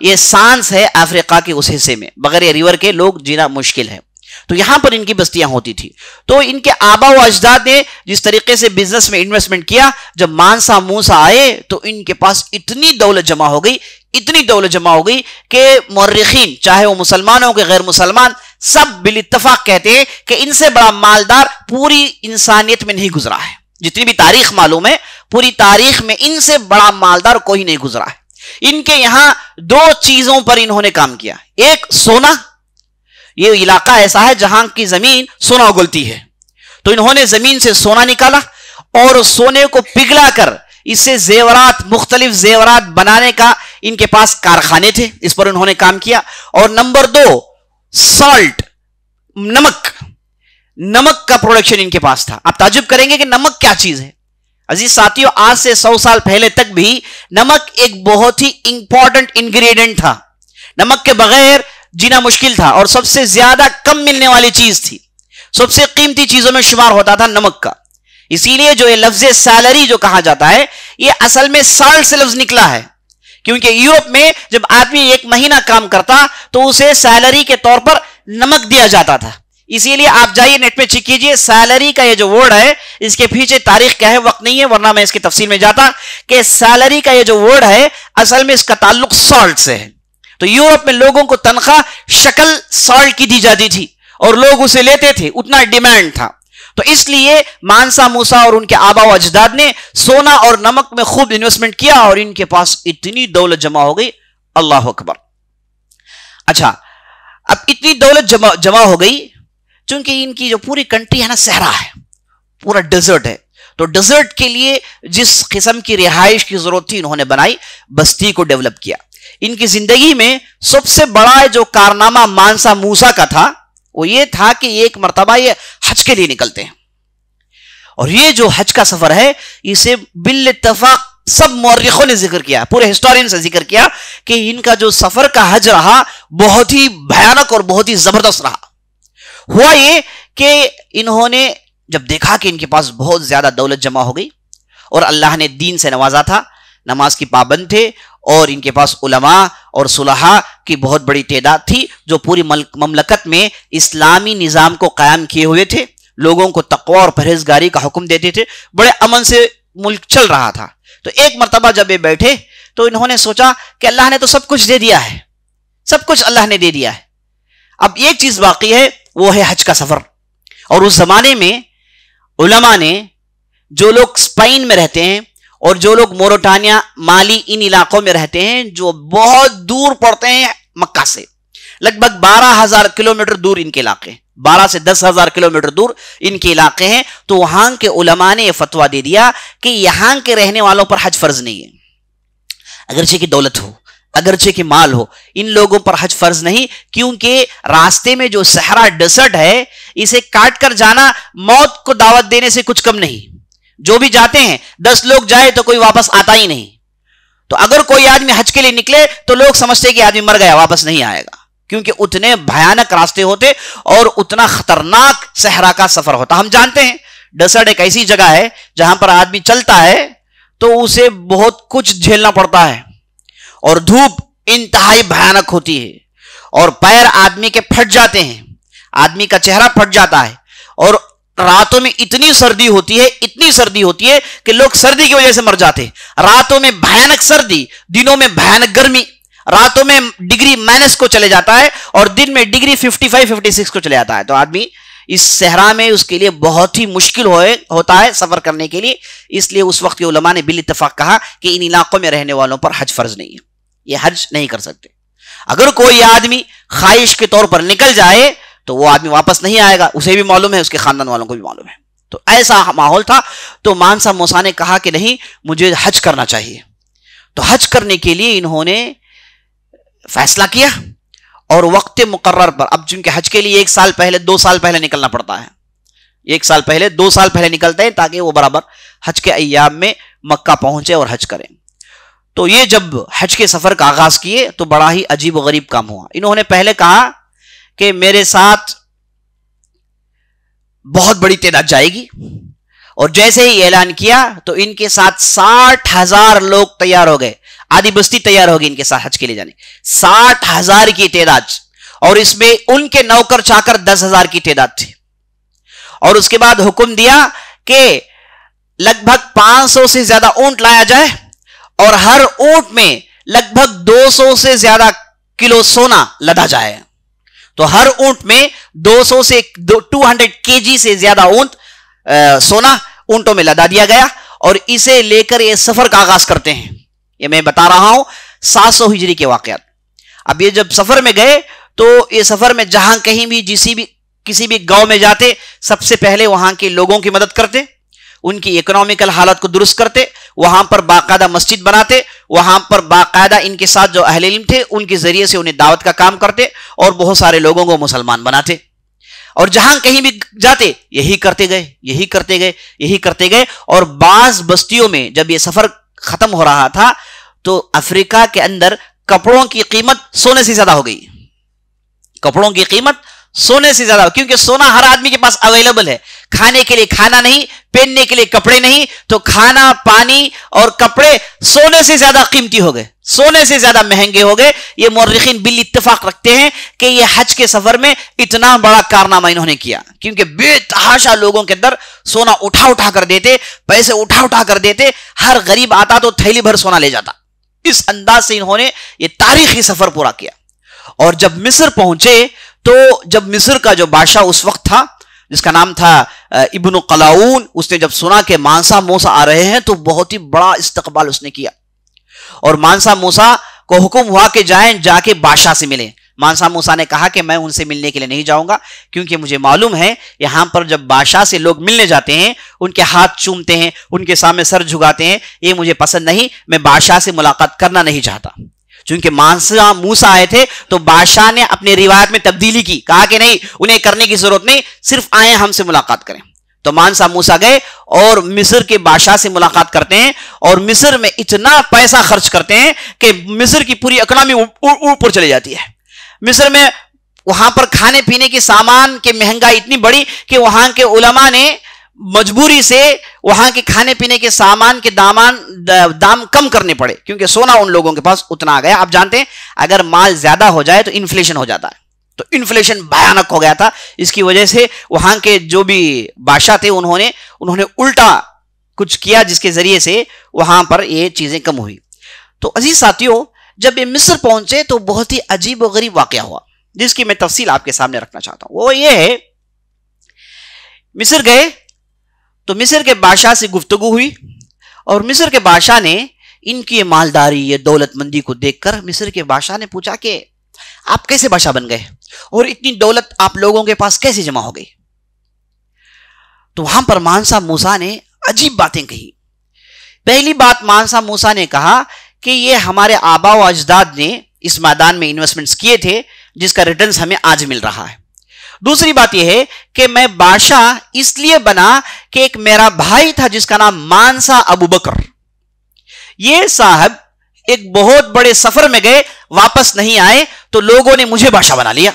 ये सांस है अफ्रीका के उस हिस्से में, बगैर ये रिवर के लोग जीना मुश्किल है। तो यहां पर इनकी बस्तियां होती थी। तो इनके आबा व अजदाद ने जिस तरीके से बिजनेस में इन्वेस्टमेंट किया, जब मानसा मूसा आए तो इनके पास इतनी दौलत जमा हो गई, इतनी दौलत जमा हो गई कि मुर्रिखीन, चाहे वो मुसलमान हो के गैर मुसलमान, सब बिल इत्तफाक कहते हैं कि इनसे बड़ा मालदार पूरी इंसानियत में नहीं गुजरा है। जितनी भी तारीख मालूम है, पूरी तारीख में इनसे बड़ा मालदार कोई नहीं गुजरा है। इनके यहां 2 चीजों पर इन्होंने काम किया। एक, सोना। ये इलाका ऐसा है जहां की जमीन सोना उगलती है, तो इन्होंने जमीन से सोना निकाला और सोने को पिघलाकर इससे जेवरात, मुख्तलिफ जेवरात बनाने का इनके पास कारखाने थे, इस पर उन्होंने काम किया। और नंबर 2, सॉल्ट, नमक। नमक का प्रोडक्शन इनके पास था। आप ताजुब करेंगे कि नमक क्या चीज है। अजीज साथियों, आज से 100 साल पहले तक भी नमक एक बहुत ही इंपॉर्टेंट इंग्रेडिएंट था। नमक के बगैर जीना मुश्किल था और सबसे ज्यादा कम मिलने वाली चीज थी। सबसे कीमती चीजों में शुमार होता था नमक का। इसीलिए जो ये लफ्ज सैलरी जो कहा जाता है, ये असल में साल्ट से लफ्ज निकला है, क्योंकि यूरोप में जब आदमी 1 महीना काम करता तो उसे सैलरी के तौर पर नमक दिया जाता था। इसीलिए आप जाइए नेट पे चेक कीजिए, सैलरी का ये जो वर्ड है, इसके पीछे तारीख क्या है, वक्त नहीं है, वरना मैं इसकी तफसील में जाता कि सैलरी का ये जो वर्ड है, असल में इसका ताल्लुक सॉल्ट से है। तो यूरोप में लोगों को तनख्वाह शक्ल सॉल्ट की दी जाती थी और लोग उसे लेते थे, उतना डिमांड था। तो इसलिए मानसा मूसा और उनके आबा व अजदाद ने सोना और नमक में खूब इन्वेस्टमेंट किया और इनके पास इतनी दौलत जमा हो गई, अल्लाह अकबर। अच्छा, अब इतनी दौलत जमा हो गई, क्योंकि इनकी जो पूरी कंट्री है ना, सहरा है, पूरा डेजर्ट है, तो डेजर्ट के लिए जिस किस्म की रिहाइश की जरूरत थी इन्होंने बनाई, बस्ती को डेवलप किया। इनकी जिंदगी में सबसे बड़ा जो कारनामा मानसा मूसा का था वो ये था कि एक मर्तबा ये हज के लिए निकलते हैं, और ये जो हज का सफर है इसे बिल इत्तफाक सब मौर्रिखों ने जिक्र किया, पूरे हिस्टोरियन से जिक्र किया कि इनका जो सफर का हज रहा बहुत ही भयानक और बहुत ही जबरदस्त रहा। हुआ ये कि इन्होंने जब देखा कि इनके पास बहुत ज्यादा दौलत जमा हो गई और अल्लाह ने दीन से नवाजा था, नमाज की पाबंद थे और इनके पास उलमा और सुलहा की बहुत बड़ी तादाद थी जो पूरी ममलकत में इस्लामी निज़ाम को कायम किए हुए थे, लोगों को तक़वा और परहेजगारी का हुक्म देते थे, बड़े अमन से मुल्क चल रहा था। तो एक मरतबा जब ये बैठे तो इन्होंने सोचा कि अल्लाह ने तो सब कुछ दे दिया है, सब कुछ अल्लाह ने दे दिया है, अब एक चीज बाकी है, वो है हज का सफर। और उस जमाने में उलमा ने, जो लोग स्पेन में रहते हैं और जो लोग मोरिटानिया, माली, इन इलाकों में रहते हैं जो बहुत दूर पड़ते हैं मक्का से, लगभग 12,000 किलोमीटर दूर इनके इलाके, 12 से 10,000 किलोमीटर दूर इनके इलाके हैं, तो वहां के उलमा ने यह फतवा दे दिया कि यहां के रहने वालों पर हज फर्ज नहीं है। अगरचे की दौलत हो, अगरचे के माल हो, इन लोगों पर हज फर्ज नहीं, क्योंकि रास्ते में जो सहरा डेजर्ट है इसे काट कर जाना मौत को दावत देने से कुछ कम नहीं। जो भी जाते हैं 10 लोग जाए तो कोई वापस आता ही नहीं। तो अगर कोई आदमी हज के लिए निकले तो लोग समझते कि आदमी मर गया, वापस नहीं आएगा, क्योंकि उतने भयानक रास्ते होते और उतना खतरनाक सहरा का सफर होता। हम जानते हैं डेजर्ट एक ऐसी जगह है जहां पर आदमी चलता है तो उसे बहुत कुछ झेलना पड़ता है और धूप इंतहाई भयानक होती है और पैर आदमी के फट जाते हैं, आदमी का चेहरा फट जाता है, और रातों में इतनी सर्दी होती है, इतनी सर्दी होती है कि लोग सर्दी की वजह से मर जाते हैं। रातों में भयानक सर्दी, दिनों में भयानक गर्मी, रातों में डिग्री माइनस को चले जाता है और दिन में डिग्री 55-56 को चले जाता है। तो आदमी इस सहरा में उसके लिए बहुत ही मुश्किल होता है सफर करने के लिए। इसलिए उस वक्त के उलमा ने बिल इत्तफाक कहा कि इन इलाकों में रहने वालों पर हज फर्ज नहीं है, ये हज नहीं कर सकते। अगर कोई आदमी ख्वाहिश के तौर पर निकल जाए तो वो आदमी वापस नहीं आएगा, उसे भी मालूम है, उसके खानदान वालों को भी मालूम है। तो ऐसा माहौल था। तो मानसा मूसा ने कहा कि नहीं, मुझे हज करना चाहिए। तो हज करने के लिए इन्होंने फैसला किया और वक्त मुकर्रर पर, अब चूंकि हज के लिए 1 साल पहले, 2 साल पहले निकलना पड़ता है, 1 साल पहले, 2 साल पहले निकलते हैं ताकि वो बराबर हज के अय्याम में मक्का पहुंचे और हज करें। तो ये जब हज के सफर का आगाज किए तो बड़ा ही अजीब व गरीब काम हुआ। इन्होंने पहले कहा कि मेरे साथ बहुत बड़ी तादाद जाएगी, और जैसे ही ऐलान किया तो इनके साथ 60,000 लोग तैयार हो गए, आधी बस्ती तैयार हो गई इनके साथ हज के लिए जाने, 60,000 की तादाद, और इसमें उनके नौकर चाकर 10,000 की तादाद थी। और उसके बाद हुक्म दिया कि लगभग 500 से ज्यादा ऊंट लाया जाए और हर ऊंट में लगभग 200 से ज्यादा किलो सोना लदा जाए। तो हर ऊंट में 200 से 200 केजी से ज्यादा ऊंट सोना ऊंटों में लदा दिया गया, और इसे लेकर ये सफर का आगाज करते हैं। ये मैं बता रहा हूं 700 हिजरी के वाकयात। अब ये जब सफर में गए तो ये सफर में जहां कहीं भी किसी भी गांव में जाते, सबसे पहले वहां के लोगों की मदद करते, उनकी इकोनॉमिकल हालत को दुरुस्त करते, वहां पर बाकायदा मस्जिद बनाते, वहां पर बाकायदा इनके साथ जो अहले इल्म थे उनके जरिए से उन्हें दावत का काम करते और बहुत सारे लोगों को मुसलमान बनाते। और जहां कहीं भी जाते यही करते गए, यही करते गए, यही करते गए। और बाज बस्तियों में जब यह सफर खत्म हो रहा था तो अफ्रीका के अंदर कपड़ों की कीमत सोने से ज्यादा हो गई, कपड़ों की कीमत सोने से ज्यादा, क्योंकि सोना हर आदमी के पास अवेलेबल है, खाने के लिए खाना नहीं, पहनने के लिए कपड़े नहीं, तो खाना, पानी और कपड़े सोने से ज्यादा कीमती हो गए, सोने से ज्यादा महंगे हो गए। ये मुर्रिखीन बिल इत्तेफाक रखते हैं कि ये हज के सफर में इतना बड़ा कारनामा इन्होंने किया, क्योंकि बेतहाशा लोगों के अंदर सोना उठा उठा कर देते, पैसे उठा उठा कर देते, हर गरीब आता तो थैली भर सोना ले जाता। इस अंदाज से इन्होंने ये तारीखी सफर पूरा किया। और जब मिस्र पहुंचे तो जब मिस्र का जो बादशाह उस वक्त था जिसका नाम था इब्न कलाऊन, उसने जब सुना कि मानसा मूसा आ रहे हैं तो बहुत ही बड़ा इस्तकबाल उसने किया और मानसा मूसा को हुक्म हुआ कि जाएं, जाके बादशाह से मिलें। मानसा मूसा ने कहा कि मैं उनसे मिलने के लिए नहीं जाऊंगा, क्योंकि मुझे मालूम है यहां पर जब बादशाह से लोग मिलने जाते हैं उनके हाथ चूमते हैं, उनके सामने सर झुकाते हैं, ये मुझे पसंद नहीं, मैं बादशाह से मुलाकात करना नहीं चाहता। चूंकि मानसा मूसा आए थे तो बादशाह ने अपने रिवायत में तब्दीली की, कहा कि नहीं, उन्हें करने की जरूरत नहीं, सिर्फ आए हमसे मुलाकात करें। तो मानसा मूसा गए और मिस्र के बादशाह से मुलाकात करते हैं और मिस्र में इतना पैसा खर्च करते हैं कि मिस्र की पूरी इकोनॉमी ऊपर चली जाती है। मिस्र में वहां पर खाने पीने के सामान की महंगाई इतनी बड़ी कि वहां के उलमा ने मजबूरी से वहां के खाने पीने के सामान के दाम कम करने पड़े, क्योंकि सोना उन लोगों के पास उतना आ गया। आप जानते हैं अगर माल ज्यादा हो जाए तो इन्फ्लेशन हो जाता है, तो इन्फ्लेशन भयानक हो गया था। इसकी वजह से वहां के जो भी बादशाह थे उन्होंने उल्टा कुछ किया, जिसके जरिए से वहां पर ये चीजें कम हुई। तो अजीज साथियों, जब ये मिस्र पहुंचे तो बहुत ही अजीब और गरीब वाकया हुआ, जिसकी मैं तफसील आपके सामने रखना चाहता हूं। वो ये है, मिस्र गए तो मिस्र के बादशाह से गुफ्तगू हुई और मिस्र के बादशाह ने इनकी मालदारी, ये दौलतमंदी को देखकर मिस्र के बादशाह ने पूछा कि आप कैसे बादशाह बन गए और इतनी दौलत आप लोगों के पास कैसे जमा हो गई। तो वहां पर मानसा मूसा ने अजीब बातें कही। पहली बात, मानसा मूसा ने कहा कि ये हमारे आबा व अजदाद ने इस मैदान में इन्वेस्टमेंट्स किए थे, जिसका रिटर्न्स हमें आज मिल रहा है। दूसरी बात यह है कि मैं बादशाह इसलिए बना कि एक मेरा भाई था जिसका नाम मानसा अबू बकर, ये साहब एक बहुत बड़े सफर में गए, वापस नहीं आए, तो लोगों ने मुझे बादशाह बना लिया।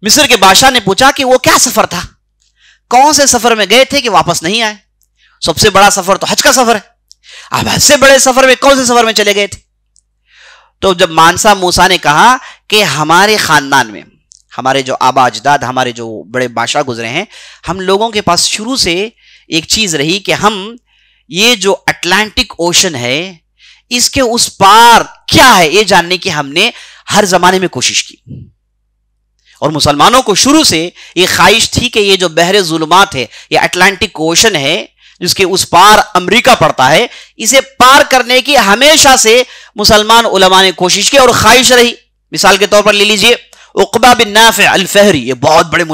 मिस्र के बादशाह ने पूछा कि वो क्या सफर था, कौन से सफर में गए थे कि वापस नहीं आए। सबसे बड़ा सफर तो हज का सफर है, अब हज से बड़े सफर में कौन से सफर में चले गए थे। तो जब मानसा मूसा ने कहा कि हमारे खानदान में हमारे जो आबा अजदाद, हमारे जो बड़े बादशाह गुजरे हैं, हम लोगों के पास शुरू से एक चीज रही कि हम ये जो अटलांटिक ओशन है इसके उस पार क्या है ये जानने की हमने हर जमाने में कोशिश की। और मुसलमानों को शुरू से ये ख्वाहिश थी कि ये जो बहरे जुल्मात है, ये अटलांटिक ओशन है जिसके उस पार अमेरिका पड़ता है, इसे पार करने की हमेशा से मुसलमान उलमा ने कोशिश की और ख्वाहिश रही। मिसाल के तौर पर ले लीजिए उक़बा बिन नाफ़िअ अल-फ़हरी, ये बहुत बड़े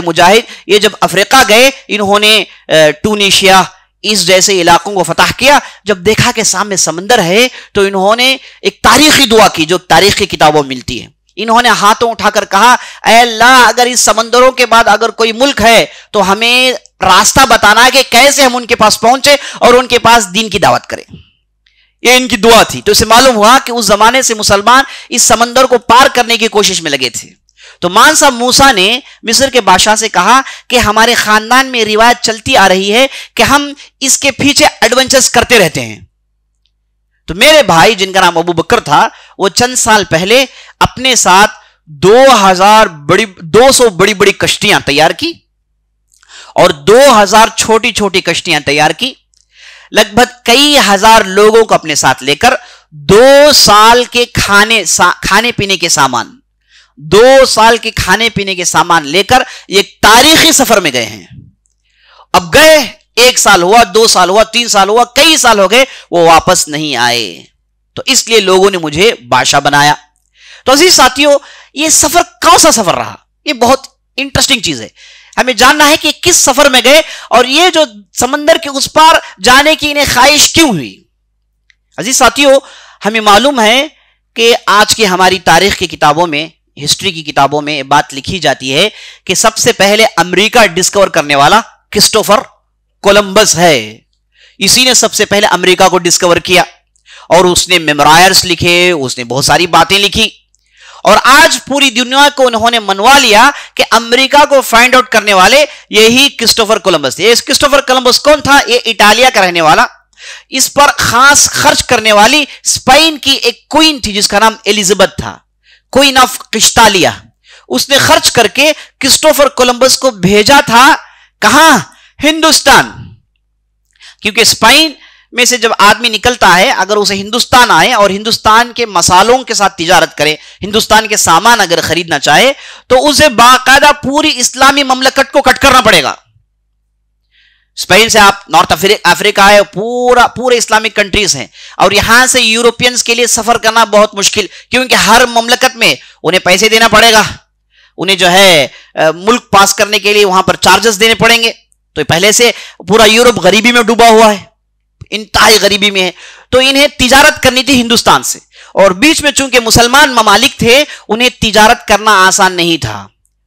मुजाहिद, ये जब अफ्रीका गए, इन्होंने टूनीशिया इस जैसे इलाकों को फतह किया। जब देखा कि सामने समंदर है तो इन्होंने एक तारीखी दुआ की जो तारीख की किताबों में मिलती है। इन्होंने हाथों उठाकर कहा, ऐ अल्लाह, अगर इस समंदरों के बाद अगर कोई मुल्क है तो हमें रास्ता बताना है कि कैसे हम उनके पास पहुंचे और उनके पास दीन की दावत करें। ये इनकी दुआ थी। तो इसे मालूम हुआ कि उस जमाने से मुसलमान इस समंदर को पार करने की कोशिश में लगे थे। तो मानसा मूसा ने मिस्र के बादशाह से कहा कि हमारे खानदान में रिवायत चलती आ रही है कि हम इसके पीछे एडवेंचर्स करते रहते हैं। तो मेरे भाई जिनका नाम अबू बकर था, वो चंद साल पहले अपने साथ 200 बड़ी बड़ी कश्तियां तैयार की और 2000 छोटी छोटी कश्तियां तैयार की। लगभग कई हजार लोगों को अपने साथ लेकर 2 साल के खाने पीने के सामान 2 साल के खाने पीने के सामान लेकर एक तारीखी सफर में गए हैं। अब गए, 1 साल हुआ, 2 साल हुआ, 3 साल हुआ, कई साल हो गए, वो वापस नहीं आए। तो इसलिए लोगों ने मुझे बादशाह बनाया। तो अजीज साथियों, ये सफर कौन सा सफर रहा, ये बहुत इंटरेस्टिंग चीज है। हमें जानना है कि किस सफर में गए और ये जो समंदर के उस पार जाने की इन्हें ख्वाहिश क्यों हुई। अजीज साथियों, हमें मालूम है कि आज की हमारी तारीख की किताबों में, हिस्ट्री की किताबों में बात लिखी जाती है कि सबसे पहले अमेरिका डिस्कवर करने वाला क्रिस्टोफर कोलंबस है। इसी ने सबसे पहले अमेरिका को डिस्कवर किया और उसने मेमोरायर्स लिखे, उसने बहुत सारी बातें लिखी और आज पूरी दुनिया को उन्होंने मनवा लिया कि अमेरिका को फाइंड आउट करने वाले यही क्रिस्टोफर कोलंबस थे। क्रिस्टोफर कोलंबस कौन था? ये इटालिया का रहने वाला, इस पर खास खर्च करने वाली स्पेन की एक क्वीन थी जिसका नाम एलिजाबेथ था, क्वीन ऑफ क्रिस्टालिया। उसने खर्च करके क्रिस्टोफर कोलंबस को भेजा था कहां? हिंदुस्तान। क्योंकि स्पेन में से जब आदमी निकलता है, अगर उसे हिंदुस्तान आए और हिंदुस्तान के मसालों के साथ तिजारत करे, हिंदुस्तान के सामान अगर खरीदना चाहे, तो उसे बाकायदा पूरी इस्लामी ममलकत को कट करना पड़ेगा। स्पेन से आप नॉर्थ अफ्रीका है, पूरे इस्लामिक कंट्रीज हैं, और यहां से यूरोपियंस के लिए सफर करना बहुत मुश्किल, क्योंकि हर ममलकत में उन्हें पैसे देना पड़ेगा, उन्हें जो है मुल्क पास करने के लिए वहां पर चार्जेस देने पड़ेंगे। तो पहले से पूरा यूरोप गरीबी में डूबा हुआ है, इंतहाई गरीबी में है, तो इन्हें तिजारत करनी थी हिंदुस्तान से, और बीच में चूंकि मुसलमान ममालिक थे, उन्हें तिजारत करना आसान नहीं था।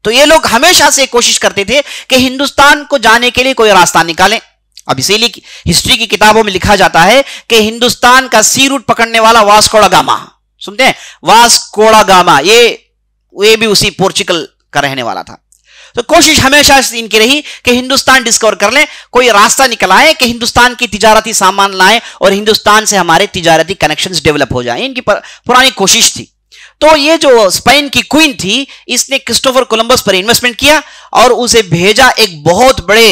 तो ये लोग हमेशा से कोशिश करते थे कि हिंदुस्तान को जाने के लिए कोई रास्ता निकालें। अब इसीलिए हिस्ट्री की किताबों में लिखा जाता है कि हिंदुस्तान का सी रूट पकड़ने वाला वास्को दा गामा, सुनते हैं वास्को दा गामा, ये भी उसी पोर्चुगल का रहने वाला था। तो कोशिश हमेशा इनकी रही कि हिंदुस्तान डिस्कवर कर लें, कोई रास्ता निकल आए कि हिंदुस्तान की तिजारती सामान लाएं और हिंदुस्तान से हमारे तिजारती कनेक्शंस डेवलप हो जाएं। इनकी पुरानी कोशिश थी। तो ये जो स्पेन की क्वीन थी, इसने क्रिस्टोफर कोलंबस पर इन्वेस्टमेंट किया और उसे भेजा एक बहुत बड़े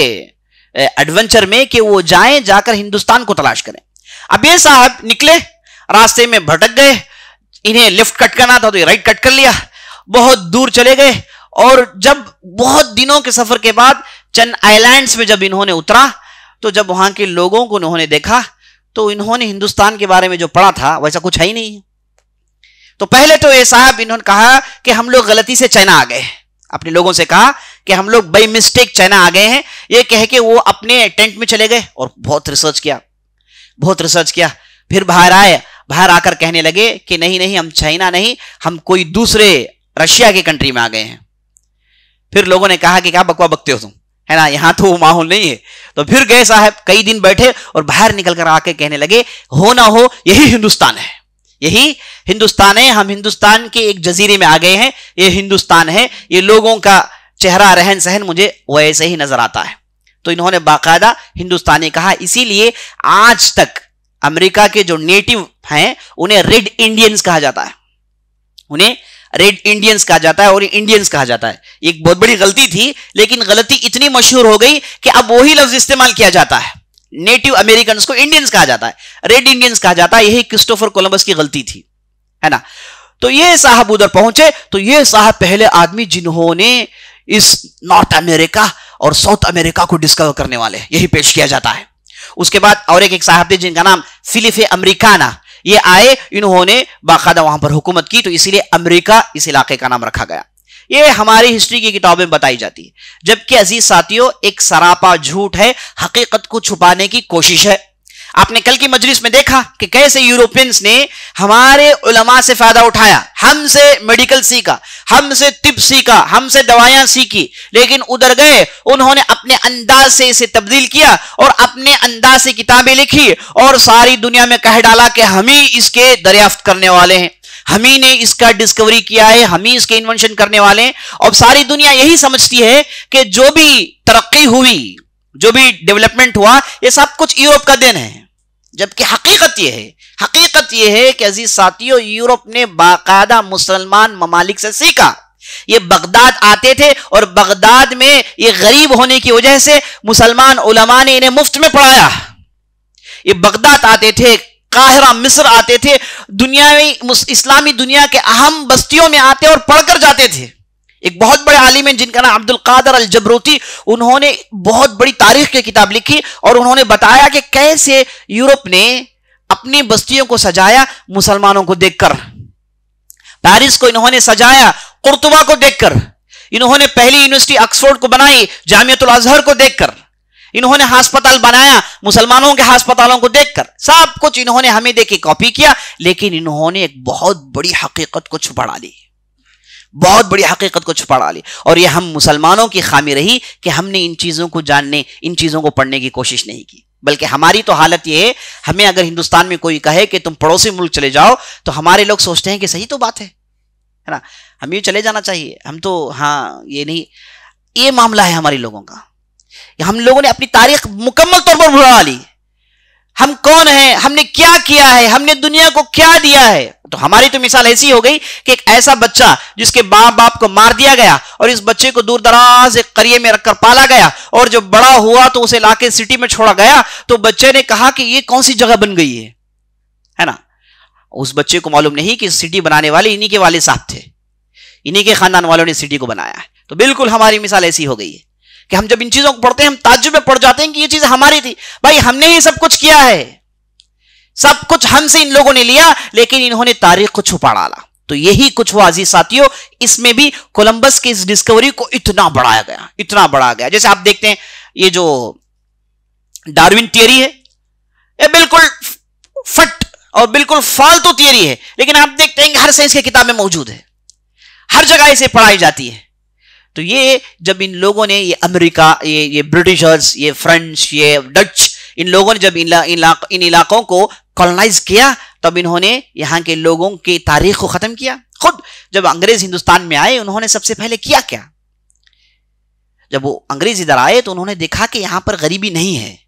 एडवेंचर में कि वो जाकर हिंदुस्तान को तलाश करें। अब ये साहब निकले, रास्ते में भटक गए, इन्हें लेफ्ट कट करना था तो ये राइट कट कर लिया, बहुत दूर चले गए, और जब बहुत दिनों के सफर के बाद चंद आइलैंड्स में जब इन्होंने उतरा, तो जब वहां के लोगों को इन्होंने देखा, तो इन्होंने हिंदुस्तान के बारे में जो पढ़ा था वैसा कुछ है ही नहीं। तो पहले तो ये साहब इन्होंने कहा कि हम लोग गलती से चाइना आ गए, अपने लोगों से कहा कि हम लोग बाय मिस्टेक चाइना आ गए हैं, ये कह के वो अपने टेंट में चले गए और बहुत रिसर्च किया, फिर बाहर आकर कहने लगे कि नहीं हम चाइना नहीं, हम कोई दूसरे रशिया के कंट्री में आ गए हैं। फिर लोगों ने कहा कि क्या बकवा बकते हो तुम, है ना, यहां तो वो माहौल नहीं है। तो फिर गए साहब, कई दिन बैठे और बाहर निकल कर आके कहने लगे, हो ना हो यही हिंदुस्तान है, हम हिंदुस्तान के एक जजीरे में आ गए हैं, ये हिंदुस्तान है, ये लोगों का चेहरा रहन सहन मुझे वैसे ही नजर आता है। तो इन्होंने बाकायदा हिंदुस्तानी कहा। इसीलिए आज तक अमेरिका के जो नेटिव हैं उन्हें रेड इंडियंस कहा जाता है, और इंडियंस कहा जाता है। एक बहुत बड़ी गलती थी, लेकिन गलती इतनी मशहूर हो गई कि अब वही लफ्ज इस्तेमाल किया जाता है। नेटिव अमेरिकन को इंडियंस कहा जाता है, रेड इंडियंस कहा जाता है। यही क्रिस्टोफर कोलंबस की गलती थी, है ना। तो ये साहब उधर पहुंचे, तो ये साहब पहले आदमी जिन्होंने इस नॉर्थ अमेरिका और साउथ अमेरिका को डिस्कवर करने वाले, यही पेश किया जाता है। उसके बाद और एक साहब थे जिनका नाम फिलिपे अमेरिकाना, ये आए, इन्होंने बाकायदा वहां पर हुकूमत की, तो इसीलिए अमेरिका इस इलाके का नाम रखा गया। ये हमारी हिस्ट्री की किताबों में बताई जाती है, जबकि अजीज साथियों एक सरापा झूठ है, हकीकत को छुपाने की कोशिश है। आपने कल की मजलिस में देखा कि कैसे यूरोपियंस ने हमारे उलमा से फायदा उठाया, हमसे मेडिकल सीखा, हमसे तिब सीखा, हमसे दवाइयां सीखी, लेकिन उधर गए उन्होंने अपने अंदाज से इसे तब्दील किया और अपने अंदाज से किताबें लिखी और सारी दुनिया में कह डाला कि हम ही इसके दरियाफ्त करने वाले हैं, हम ही ने इसका डिस्कवरी किया है, हम ही इसके इन्वेंशन करने वाले हैं। और सारी दुनिया यही समझती है कि जो भी तरक्की हुई, जो भी डेवलपमेंट हुआ, ये सब कुछ यूरोप का देन है, जबकि हकीकत यह है कि अजीज साथियों यूरोप ने बाकायदा मुसलमान ममालिक से सीखा। ये बगदाद आते थे और बगदाद में ये गरीब होने की वजह से मुसलमान उलमा ने इन्हें मुफ्त में पढ़ाया। ये बगदाद आते थे, काहिरा मिस्र आते थे, दुनिया में इस्लामी दुनिया के अहम बस्तियों में आते और पढ़कर जाते थे। एक बहुत बड़े आलिम हैं जिनका नाम अब्दुल कादिर अल जबरूती, उन्होंने बहुत बड़ी तारीख की किताब लिखी और उन्होंने बताया कि कैसे यूरोप ने अपनी बस्तियों को सजाया मुसलमानों को देखकर। पेरिस को इन्होंने सजाया कुर्तुबा को देखकर, इन्होंने पहली यूनिवर्सिटी ऑक्सफोर्ड को बनाई जामियतुल अजहर को देखकर, इन्होंने अस्पताल बनाया मुसलमानों के अस्पतालों को देखकर। सब कुछ इन्होंने हमें देख के कॉपी किया, लेकिन इन्होंने एक बहुत बड़ी हकीकत को छुपा डाली, और यह हम मुसलमानों की खामी रही कि हमने इन चीजों को जानने, इन चीजों को पढ़ने की कोशिश नहीं की। बल्कि हमारी तो हालत यह है, हमें अगर हिंदुस्तान में कोई कहे कि तुम पड़ोसी मुल्क चले जाओ, तो हमारे लोग सोचते हैं कि सही तो बात है ना, हमें चले जाना चाहिए, हम तो हाँ ये नहीं, ये मामला है हमारे लोगों का। हम लोगों ने अपनी तारीख मुकम्मल तौर पर भुला ली। हम कौन हैं, हमने क्या किया है, हमने दुनिया को क्या दिया है। तो हमारी तो मिसाल ऐसी हो गई कि एक ऐसा बच्चा जिसके बाप को मार दिया गया और इस बच्चे को दूर दराज एक करिए में रखकर पाला गया, और जब बड़ा हुआ तो उसे लाके सिटी में छोड़ा गया, तो बच्चे ने कहा कि ये कौन सी जगह बन गई है ना। उस बच्चे को मालूम नहीं कि सिटी बनाने वाले इन्हीं के वाले साहब थे, इन्हीं के खानदान वालों ने सिटी को बनाया है। तो बिल्कुल हमारी मिसाल ऐसी हो गई है कि हम जब इन चीजों को पढ़ते हैं हम ताज्जुब में पड़ जाते हैं कि ये चीज हमारी थी। भाई हमने ही सब कुछ किया है, सब कुछ हमसे इन लोगों ने लिया, लेकिन इन्होंने तारीख को छुपा डाला। तो यही कुछ हुआ अजीज साथियों। इसमें भी कोलंबस की इस डिस्कवरी को इतना बढ़ाया गया, इतना बढ़ाया गया। जैसे आप देखते हैं ये जो डार्विन थियरी है, ये बिल्कुल फट और बिल्कुल फालतू थियरी है, लेकिन आप देखते हैं कि हर साइंस की किताब में मौजूद है, हर जगह इसे पढ़ाई जाती है। तो ये जब इन लोगों ने, ये अमेरिका, ये ब्रिटिशर्स, ये फ्रेंच, ये डच, इन लोगों ने जब इन इलाकों को कॉलोनाइज किया, तब इन्होंने यहां के लोगों की तारीख को खत्म किया। खुद जब अंग्रेज हिंदुस्तान में आए, उन्होंने सबसे पहले किया क्या, जब वो अंग्रेज इधर आए तो उन्होंने देखा कि यहां पर गरीबी नहीं है।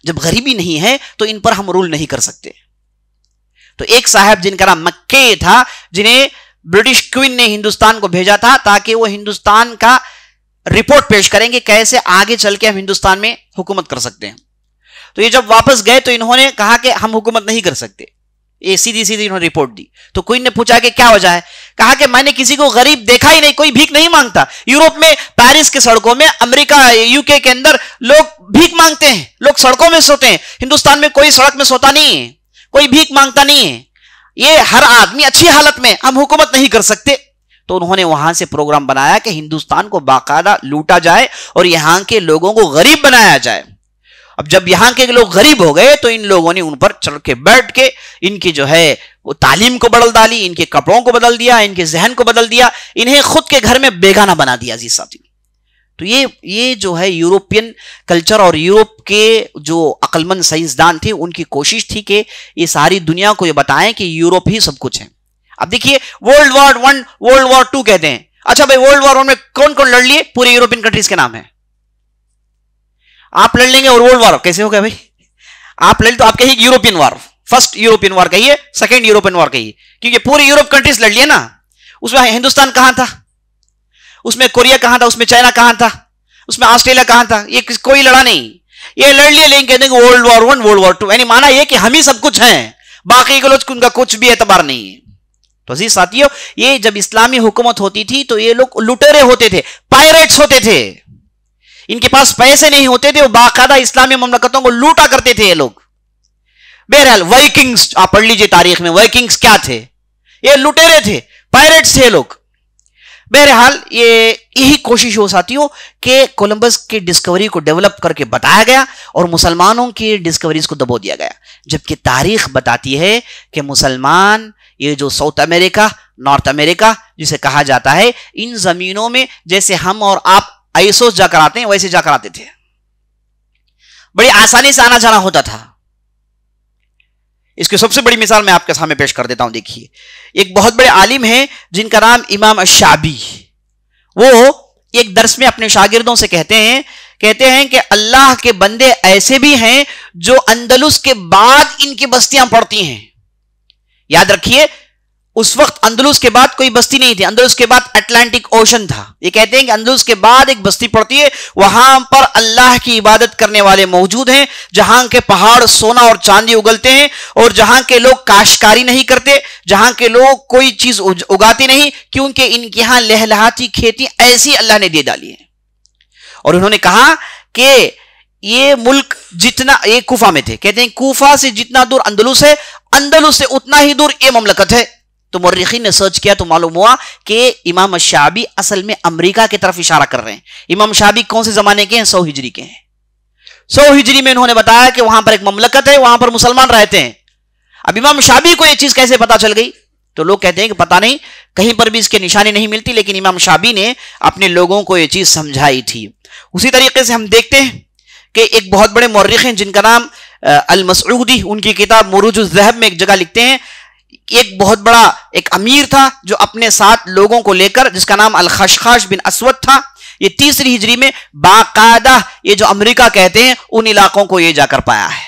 जब गरीबी नहीं है तो इन पर हम रूल नहीं कर सकते। तो एक साहब जिनका नाम मक्के था, जिन्हें ब्रिटिश क्वीन ने हिंदुस्तान को भेजा था ताकि वो हिंदुस्तान का रिपोर्ट पेश करेंगे कैसे आगे चल के हम हिंदुस्तान में हुकूमत कर सकते हैं। तो ये जब वापस गए तो इन्होंने कहा कि हम हुकूमत नहीं कर सकते, ये सीधी सीधी इन्होंने रिपोर्ट दी। तो क्वीन ने पूछा कि क्या वजह है, कहा कि मैंने किसी को गरीब देखा ही नहीं, कोई भीख नहीं मांगता। यूरोप में, पेरिस के सड़कों में, अमेरिका, यूके के अंदर लोग भीख मांगते हैं, लोग सड़कों में सोते हैं। हिंदुस्तान में कोई सड़क में सोता नहीं है, कोई भीख मांगता नहीं है। ये हर आदमी अच्छी हालत में, हम हुकूमत नहीं कर सकते। तो उन्होंने वहां से प्रोग्राम बनाया कि हिंदुस्तान को बाकायदा लूटा जाए और यहां के लोगों को गरीब बनाया जाए। अब जब यहां के लोग गरीब हो गए तो इन लोगों ने उन पर चढ़ के बैठ के इनकी जो है वो तालीम को बदल डाली, इनके कपड़ों को बदल दिया, इनके जहन को बदल दिया, इन्हें खुद के घर में बेगाना बना दिया अजीज साथी। तो ये जो है यूरोपियन कल्चर और यूरोप के जो अक्लमंद साइंसदान थे, उनकी कोशिश थी कि ये सारी दुनिया को ये बताएं कि यूरोप ही सब कुछ है। अब देखिए वर्ल्ड वॉर 1, वर्ल्ड वॉर 2 कहते हैं। अच्छा भाई, वर्ल्ड वॉर 1 में कौन कौन लड़ लिए, पूरे यूरोपियन कंट्रीज के नाम है। आप लड़ लेंगे और वर्ल्ड वॉर कैसे हो गया भाई, आप लड़ तो आप कहिए European war, first European war कहिए, सेकेंड यूरोपियन वॉर कहिए, क्योंकि पूरे यूरोप कंट्रीज लड़ लिए ना। उसमें हिंदुस्तान कहां था, उसमें कोरिया कहां था, उसमें चाइना कहां था, उसमें ऑस्ट्रेलिया कहां था, ये कोई लड़ा नहीं, ये लड़ लिए। लेकिन कहते हैं वर्ल्ड वॉर 1, वर्ल्ड वॉर 2, यानी माना ये कि हम ही सब कुछ हैं, बाकी के लोग उनका कुछ भी एतबार नहीं है। तो अजीज साथियों, ये जब इस्लामी हुकूमत होती थी तो ये लोग लुटेरे होते थे, पायरेट्स होते थे, इनके पास पैसे नहीं होते थे, वो बाकायदा इस्लामी ममलकतों को लूटा करते थे ये लोग। बहरहाल वाइकिंग्स आप पढ़ लीजिए तारीख में, वाइकिंग्स क्या थे, ये लुटेरे थे, पायरेट्स थे लोग। बहरहाल यही कोशिश हो साथियों कि कोलंबस की डिस्कवरी को डेवलप करके बताया गया और मुसलमानों की डिस्कवरीज को दबो दिया गया। जबकि तारीख बताती है कि मुसलमान, ये जो साउथ अमेरिका, नॉर्थ अमेरिका जिसे कहा जाता है, इन जमीनों में जैसे हम और आप आइसोस जाकर आते हैं वैसे जाकर आते थे, बड़ी आसानी से आना जाना होता था। इसकी सबसे बड़ी मिसाल मैं आपके सामने पेश कर देता हूं। देखिए, एक बहुत बड़े आलिम हैं जिनका नाम इमाम अश-शाबी, वो एक दर्स में अपने शागिर्दों से कहते हैं कि अल्लाह के बंदे ऐसे भी हैं जो अंदलुस के बाद इनकी बस्तियां पड़ती हैं। याद रखिए, उस वक्त अंदलुस के बाद कोई बस्ती नहीं थी, अंदलुस के बाद अटलांटिक ओशन था। ये कहते हैं कि अंदलुस के बाद एक बस्ती पड़ती है, वहां पर अल्लाह की इबादत करने वाले मौजूद हैं, जहां के पहाड़ सोना और चांदी उगलते हैं, और जहां के लोग काश्तकारी नहीं करते, जहां के लोग कोई चीज उगाते नहीं, क्योंकि इनके यहां लहलहाती खेती ऐसी अल्लाह ने दे डाली है। और उन्होंने कहा कि ये मुल्क जितना, ये कूफा में थे, कहते हैं कूफा से जितना दूर अंदलुस है, अंदलुस से उतना ही दूर ये ममलकत है। तो मुर्रिखीन ने सर्च किया तो मालूम हुआ कि इमाम शाबी असल में अमेरिका की तरफ इशारा कर रहे हैं। इमाम शाबी कौन से जमाने के हैं, 100 हिजरी के हैं। 100 हिजरी में उन्होंने बताया कि वहां पर एक ममलकत है, वहां पर मुसलमान रहते हैं। अब इमाम शाबी को यह चीज कैसे पता चल गई, तो लोग कहते हैं कि पता नहीं, कहीं पर भी इसके निशानी नहीं मिलती, लेकिन इमाम शाबी ने अपने लोगों को यह चीज समझाई थी। उसी तरीके से हम देखते हैं कि एक बहुत बड़े मुर्रिख हैं जिनका नाम अल मसऊदी, उनकी किताब मुरूजुज ज़हब में एक जगह लिखते हैं, एक बहुत बड़ा एक अमीर था जो अपने साथ लोगों को लेकर, जिसका नाम अल खशखाश बिन असवद था, ये 3री हिजरी में बाकायदा ये जो अमेरिका कहते हैं उन इलाकों को ये जाकर पाया है।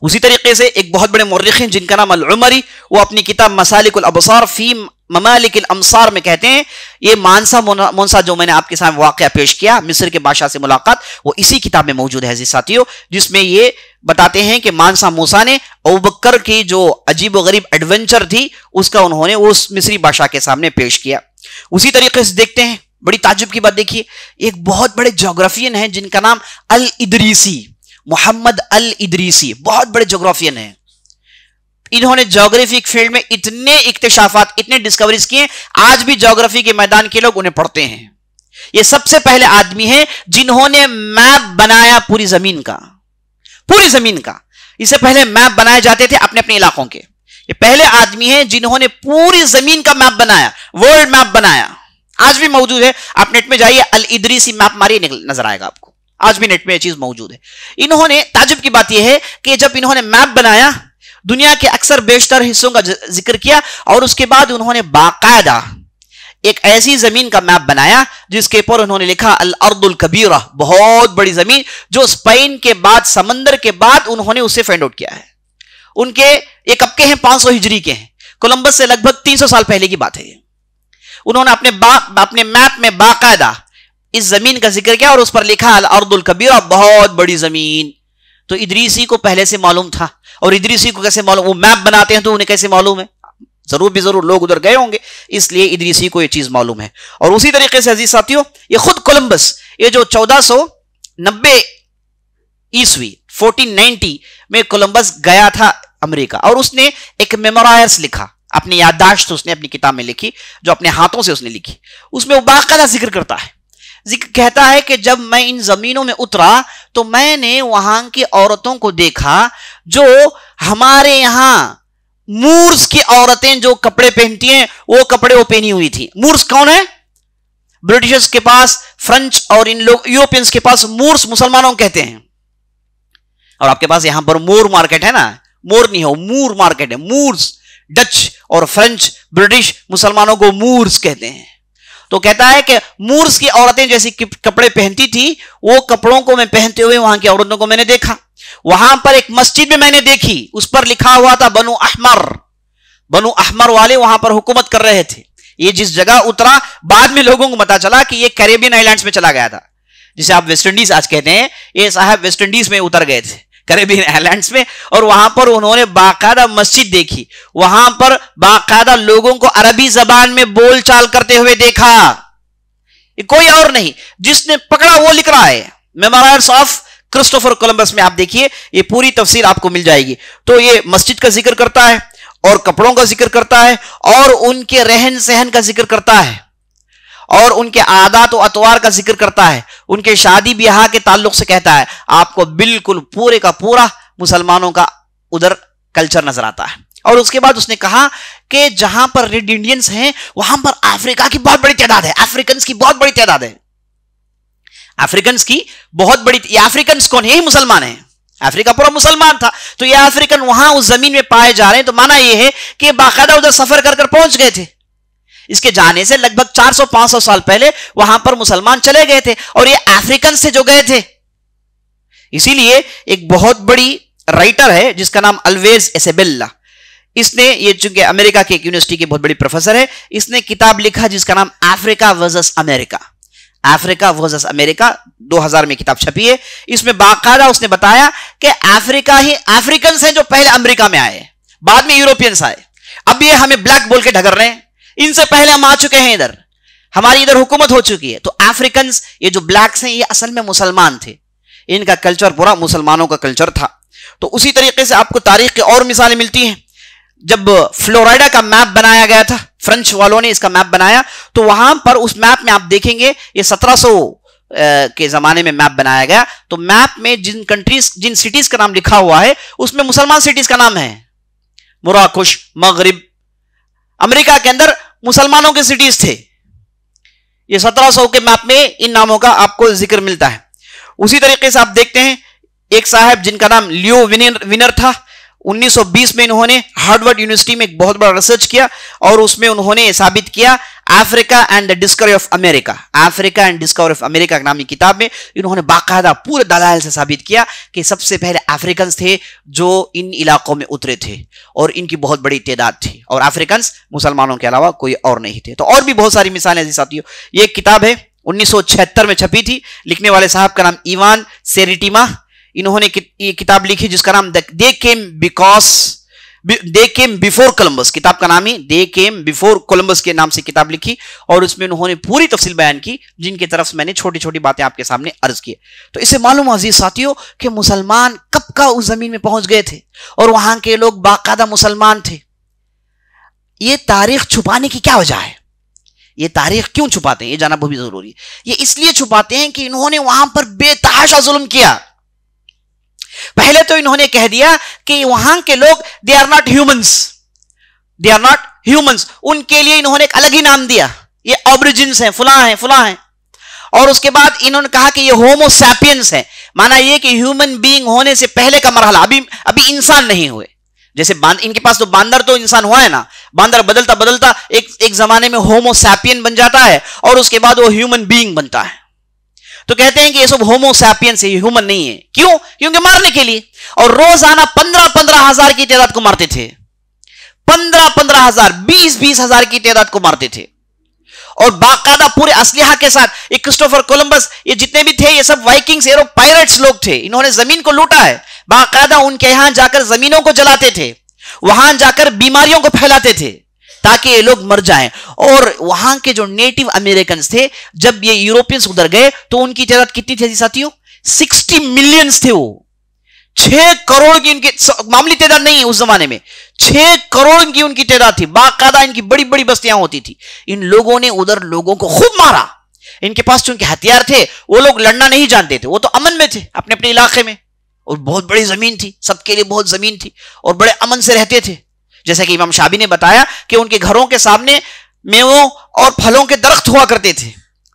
उसी तरीके से एक बहुत बड़े मुर्रिखीन जिनका नाम अल-उमरी, वो अपनी किताब मसालिकुल अबसार फी ममालिकिल अमसार में कहते हैं, ये मानसा मोनसा जो मैंने आपके सामने वाकया पेश किया मिस्र के बादशाह से मुलाकात, वो इसी किताब में मौजूद है साथियों, जिसमें ये बताते हैं कि मानसा मूसा ने अबू बकर की जो अजीब व गरीब एडवेंचर थी उसका उन्होंने उस मिस्री बादशाह के सामने पेश किया। उसी तरीके से देखते हैं, बड़ी ताज्जुब की बात देखिए, एक बहुत बड़े ज्योग्राफियन है जिनका नाम अल इदरीसी, मोहम्मद अल इदरीसी, बहुत बड़े ज्योग्राफियन हैं। इन्होंने ज्योग्राफिक फील्ड में इतने इक्तिशाफात, इतने डिस्कवरीज किए, आज भी ज्योग्राफी के मैदान के लोग उन्हें पढ़ते हैं। ये सबसे पहले आदमी है जिन्होंने मैप बनाया पूरी जमीन का, पूरी जमीन का। इससे पहले मैप बनाए जाते थे अपने अपने इलाकों के, ये पहले आदमी है जिन्होंने पूरी जमीन का मैप बनाया, वर्ल्ड मैप बनाया। आज भी मौजूद है, आप नेट में जाइए, अल इदरीसी मैप मारिए, नजर आएगा आपको, आज भी नेट में यह चीज मौजूद है। इन्होंने, ताजुब की बात यह है कि जब इन्होंने मैप बनाया, दुनिया के अक्सर बेशतर हिस्सों का जिक्र किया, और उसके बाद उन्होंने बाकायदा एक ऐसी जमीन का मैप बनाया जिसके ऊपर उन्होंने लिखा अल अर्दुल कबीरा, बहुत बड़ी जमीन, जो स्पेन के बाद, समंदर के बाद उन्होंने उसे फाइंड आउट किया है। उनके ये कब के हैं, 500 हिजरी के हैं, कोलंबस से लगभग 300 साल पहले की बात है। उन्होंने अपने मैप में बाकायदा इस जमीन का जिक्र किया और उस पर लिखा अल अर्दुल कबीरा, बहुत बड़ी जमीन। तो इदरीसी को पहले से मालूम था, और इदरीसी को कैसे मालूम, वो मैप बनाते हैं तो उन्हें कैसे मालूम है, जरूर लोग उधर गए होंगे, इसलिए इदरीसी को यह चीज मालूम है। और उसी तरीके से अजीज साथियों, ये खुद कोलंबस, ये जो 1490 ईस्वी 1490 में कोलंबस गया था अमेरिका, और उसने एक मेमोरायर्स लिखा, अपनी याददाश्त उसने अपनी किताब में लिखी, जो अपने हाथों से उसने लिखी। उसमें वो बाकायदा जिक्र करता है, कहता है कि जब मैं इन जमीनों में उतरा तो मैंने वहां की औरतों को देखा जो हमारे यहां मूर्स की औरतें जो कपड़े पहनती हैं, वो कपड़े वो पहनी हुई थी। मूर्स कौन है? ब्रिटिशर्स के पास, फ्रेंच और इन लोग यूरोपियंस के पास मूर्स मुसलमानों कहते हैं। और आपके पास यहां पर मूर मार्केट है ना, मोर नहीं हो, मूर मार्केट है। मूर्स डच और फ्रेंच, ब्रिटिश मुसलमानों को मूर्स कहते हैं। तो कहता है कि मूर्स की औरतें जैसी कपड़े पहनती थी, वो कपड़ों को मैं पहनते हुए वहां की औरतों को मैंने देखा। वहां पर एक मस्जिद में मैंने देखी, उस पर लिखा हुआ था बनु अहमर, बनु अहमर वाले वहां पर हुकूमत कर रहे थे। ये जिस जगह उतरा, बाद में लोगों को पता चला कि ये कैरेबियन आइलैंड्स में चला गया था, जिसे आप वेस्ट इंडीज आज कहते हैं। ये साहब वेस्ट इंडीज में उतर गए थे, कैरेबियन आइलैंड्स में, और वहां पर उन्होंने बाकायदा मस्जिद देखी, वहां पर बाकायदा लोगों को अरबी जबान में बोलचाल करते हुए देखा। ये कोई और नहीं, जिसने पकड़ा वो लिख रहा है, मेमोरायर्स ऑफ क्रिस्टोफर कोलंबस में आप देखिए, ये पूरी तफसील आपको मिल जाएगी। तो ये मस्जिद का जिक्र करता है, और कपड़ों का जिक्र करता है, और उनके रहन सहन का जिक्र करता है, और उनके आदात और अतवार का जिक्र करता है, उनके शादी ब्याह के ताल्लुक से कहता है। आपको बिल्कुल पूरे का पूरा मुसलमानों का उधर कल्चर नजर आता है। और उसके बाद उसने कहा कि जहां पर रेड इंडियंस हैं, वहां पर अफ्रीका की बहुत बड़ी तादाद है, अफ्रीकन की बहुत बड़ी तादाद है, अफ्रीकन की बहुत बड़ी। ये अफ्रीकन कौन है? यही मुसलमान है, अफ्रीका पूरा मुसलमान था, तो ये अफ्रीकन वहां उस जमीन में पाए जा रहे हैं। तो माना यह है कि बाकायदा उधर सफर कर पहुंच गए थे। इसके जाने से लगभग 400-500 साल पहले वहां पर मुसलमान चले गए थे, और ये अफ्रीकन से जो गए थे। इसीलिए एक बहुत बड़ी राइटर है जिसका नाम अल्वेज एसेबेला, इसने, ये चूंकि अमेरिका के एक यूनिवर्सिटी के बहुत बड़ी प्रोफेसर है, इसने किताब लिखा जिसका नाम Africa versus America, Africa versus America, 2000 में किताब छपी है। इसमें बाकायदा उसने बताया कि अफ्रीका ही अफ्रीकन हैं जो पहले अमेरिका में आए, बाद में यूरोपियंस आए। अब ये हमें ब्लैक बोल के ढगर रहे हैं, इनसे पहले हम आ चुके हैं, इधर हमारी इधर हुकूमत हो चुकी है। तो अफ्रीकन, ये जो ब्लैक्स हैं, ये असल में मुसलमान थे, इनका कल्चर पूरा मुसलमानों का कल्चर था। तो उसी तरीके से आपको तारीख की और मिसालें मिलती हैं। जब फ्लोरिडा का मैप बनाया गया था, फ्रेंच वालों ने इसका मैप बनाया, तो वहां पर उस मैप में आप देखेंगे, ये 1700 के जमाने में मैप बनाया गया। तो मैप में जिन कंट्रीज, जिन सिटीज का नाम लिखा हुआ है, उसमें मुसलमान सिटीज का नाम है, मुराकुश, मगरिब। अमेरिका के अंदर मुसलमानों के सिटीज थे। ये 1700 के मैप में इन नामों का आपको जिक्र मिलता है। उसी तरीके से आप देखते हैं, एक साहब जिनका नाम लियो विनर था, 1920 में इन्होंने हार्वर्ड यूनिवर्सिटी में एक बहुत बड़ा रिसर्च किया, और उसमें उन्होंने साबित किया Africa and the discovery of America, Africa and discovery of America नामी किताब में इन्होंने बाकायदा पूरे दलाइल से साबित किया कि सबसे पहले अफ्रीकन थे जो इन इलाकों में उतरे थे और इनकी बहुत बड़ी तादाद थी, और अफ्रीकन मुसलमानों के अलावा कोई और नहीं थे। तो और भी बहुत सारी मिसालें ऐसी साथियों। ये एक किताब है 1976 में छपी थी, लिखने वाले साहब का नाम इवान सेरिटिमा। इन्होंने ये किताब लिखी जिसका नाम दे केम बिफोर कोलंबस, किताब का नाम ही दे केम बिफोर कोलंबस के नाम से किताब लिखी, और उसमें उन्होंने पूरी तफसील बयान की जिनकी तरफ मैंने छोटी छोटी बातें आपके सामने अर्ज की। तो इससे मालूम अजीज साथियों कि मुसलमान कब का उस जमीन में पहुंच गए थे और वहां के लोग बाकायदा मुसलमान थे। ये तारीख छुपाने की क्या वजह है? ये तारीख क्यों छुपाते हैं, ये जानना बहुत जरूरी है। ये इसलिए छुपाते हैं कि इन्होंने वहां पर बेतहाशा जुल्म किया। पहले तो इन्होंने कह दिया कि वहां के लोग they are not humans, they are not humans, उनके लिए इन्होंने एक अलग ही नाम दिया, ये ऑब्रिजिन्स हैं, फुला हैं, फुला हैं। और उसके बाद इन्होंने कहा कि ये होमो सैपियंस है, माना ये कि ह्यूमन बीइंग होने से पहले का मरहला, अभी इंसान नहीं हुए। जैसे इनके पास तो बांदर तो इंसान हुआ है ना, बांदर बदलता बदलता एक जमाने में होमो सैपियन बन जाता है और उसके बाद वो ह्यूमन बीइंग बनता है। तो कहते हैं कि ये सब होमो सैपियंस है, ह्यूमन नहीं है। क्यों? क्योंकि मारने के लिए, और रोजाना 15-15 हजार की तादाद को मारते थे, 15-15 हजार, 20-20 हजार की तादाद को मारते थे, और बाकायदा पूरे असलिहा के साथ। ये क्रिस्टोफर कोलंबस, ये जितने भी थे ये सब वाइकिंग्स, एरो पायरेट्स लोग थे। इन्होंने जमीन को लूटा है, बाकायदा उनके यहां जाकर जमीनों को जलाते थे, वहां जाकर बीमारियों को फैलाते थे ताकि ये लोग मर जाएं। और वहां के जो नेटिव अमेरिकन थे, जब ये यूरोपियंस उधर गए तो उनकी तादाद कितनी थी साथियों? 60 मिलियन थे वो। 6 करोड़ की उनकी मामूली तादाद नहीं है उस जमाने में, 6 करोड़ की उनकी तादाद थी। बाकायदा इनकी बड़ी बड़ी बस्तियां होती थी। इन लोगों ने उधर लोगों को खूब मारा। इनके पास चूंकि हथियार थे, वो लोग लड़ना नहीं जानते थे, वो तो अमन में थे अपने अपने इलाके में, और बहुत बड़ी जमीन थी, सबके लिए बहुत जमीन थी, और बड़े अमन से रहते थे। जैसा कि इमाम शाबी ने बताया कि उनके घरों के सामने मेवों और फलों के दरख्त हुआ करते थे,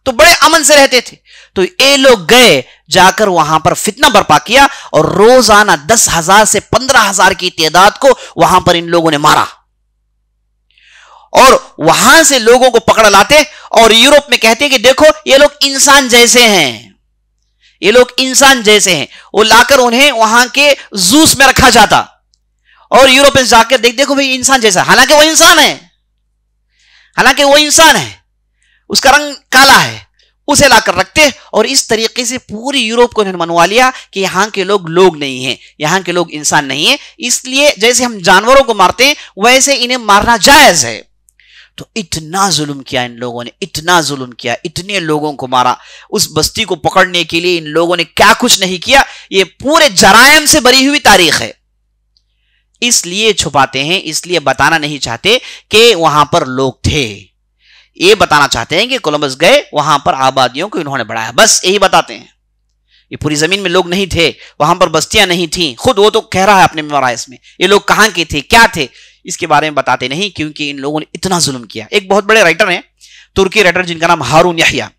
तो बड़े अमन से रहते थे। तो ये लोग गए, जाकर वहां पर फितना बर्पा किया, और रोजाना 10,000 से 15,000 की तादाद को वहां पर इन लोगों ने मारा, और वहां से लोगों को पकड़ लाते और यूरोप में कहते कि देखो ये लोग इंसान जैसे हैं, ये लोग इंसान जैसे हैं। वो लाकर उन्हें वहां के जूस में रखा जाता, और यूरोप में जाकर देखो भाई इंसान जैसा, हालांकि वो इंसान है, हालांकि वो इंसान है, उसका रंग काला है, उसे लाकर रखते। और इस तरीके से पूरी यूरोप को इन्होंने मनवा लिया कि यहां के लोग नहीं हैं, यहां के लोग इंसान नहीं है। इसलिए जैसे हम जानवरों को मारते हैं वैसे इन्हें मारना जायज है। तो इतना जुल्म किया इन लोगों ने, इतना जुल्म किया, इतने लोगों को मारा। उस बस्ती को पकड़ने के लिए इन लोगों ने क्या कुछ नहीं किया। ये पूरे जरायम से भरी हुई तारीख है। इसलिए छुपाते हैं, इसलिए बताना नहीं चाहते कि वहां पर लोग थे। ये बताना चाहते हैं कि कोलंबस गए, वहां पर आबादियों को इन्होंने बढ़ाया, बस यही बताते हैं। ये पूरी जमीन में लोग नहीं थे, वहां पर बस्तियां नहीं थी। खुद वो तो कह रहा है अपने मेमोराइज में, ये लोग कहां के थे, क्या थे, इसके बारे में बताते नहीं, क्योंकि इन लोगों ने इतना जुल्म किया। एक बहुत बड़े राइटर हैं, तुर्की राइटर, जिनका नाम हारून यहिया,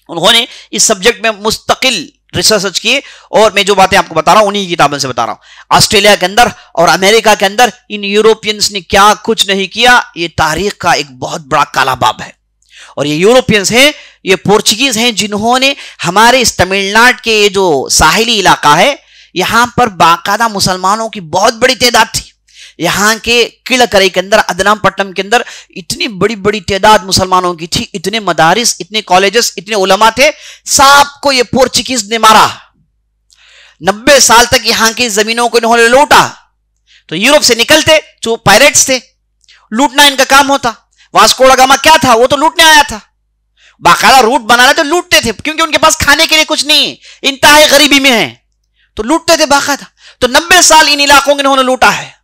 उन्होंने इस सब्जेक्ट में मुस्तकिल रिसर्च किए, और मैं जो बातें आपको बता रहा हूं उन्हीं किताबों से बता रहा हूं। ऑस्ट्रेलिया के अंदर और अमेरिका के अंदर इन यूरोपियंस ने क्या कुछ नहीं किया, ये तारीख का एक बहुत बड़ा काला बाब है। और ये यूरोपियंस हैं, ये पोर्चुगीज हैं, जिन्होंने हमारे इस तमिलनाडु के जो साहिली इलाका है, यहां पर बाकायदा मुसलमानों की बहुत बड़ी तादाद थी। यहां के किलकरई के अंदर, अदनामपट्टनम के अंदर इतनी बड़ी बड़ी तादाद मुसलमानों की थी, इतने मदारिस, इतने कॉलेजेस, इतने उलमा थे। सबको ये पोर्चुगीज ने मारा। 90 साल तक यहां की जमीनों को इन्होंने लूटा। तो यूरोप से निकलते, जो पायरेट्स थे, लूटना इनका काम होता। वास्को दा गामा क्या था, वो तो लूटने आया था। बाकायदा रूट बना रहे तो लूटते थे, क्योंकि उनके पास खाने के लिए कुछ नहीं है, इंतहाई गरीबी में है, तो लूटते थे बाकायदा। तो 90 साल इन इलाकों को इन्होंने लूटा है।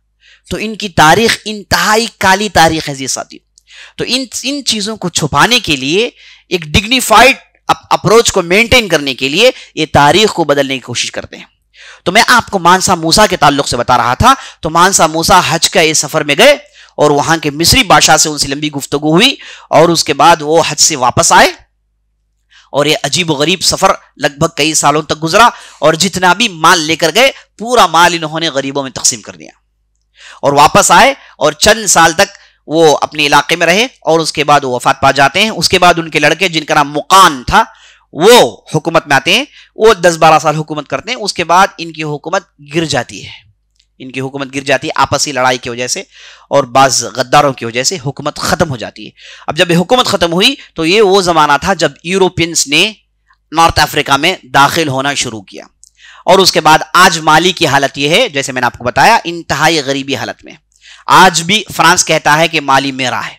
तो इनकी तारीख इंतहाई काली तारीख है जी साथियों। तो इन चीजों को छुपाने के लिए, एक डिग्निफाइड अप्रोच को मेंटेन करने के लिए ये तारीख को बदलने की कोशिश करते हैं। तो मैं आपको मानसा मूसा के ताल्लुक से बता रहा था। तो मानसा मूसा हज का ये सफर में गए, और वहां के मिस्री बादशाह से उनसे लंबी गुफ्तगू हुई, और उसके बाद वो हज से वापस आए, और ये अजीब गरीब सफर लगभग कई सालों तक गुजरा। और जितना भी माल लेकर गए, पूरा माल इन्होंने गरीबों में तकसीम कर दिया, और वापस आए, और चंद साल तक वो अपने इलाके में रहे और उसके बाद वो वफात पा जाते हैं। उसके बाद उनके लड़के जिनका नाम मुकान था वो हुकूमत में आते हैं, वो 10-12 साल हुकूमत करते हैं। उसके बाद इनकी हुकूमत गिर जाती है, इनकी हुकूमत गिर जाती है आपसी लड़ाई की वजह से और बाज गद्दारों की वजह से हुकूमत खत्म हो जाती है। अब जब हुकूमत खत्म हुई तो ये वो जमाना था जब यूरोपियंस ने नॉर्थ अफ्रीका में दाखिल होना शुरू किया। और उसके बाद आज माली की हालत यह है, जैसे मैंने आपको बताया, इंतहाई गरीबी हालत में। आज भी फ्रांस कहता है कि माली मेरा है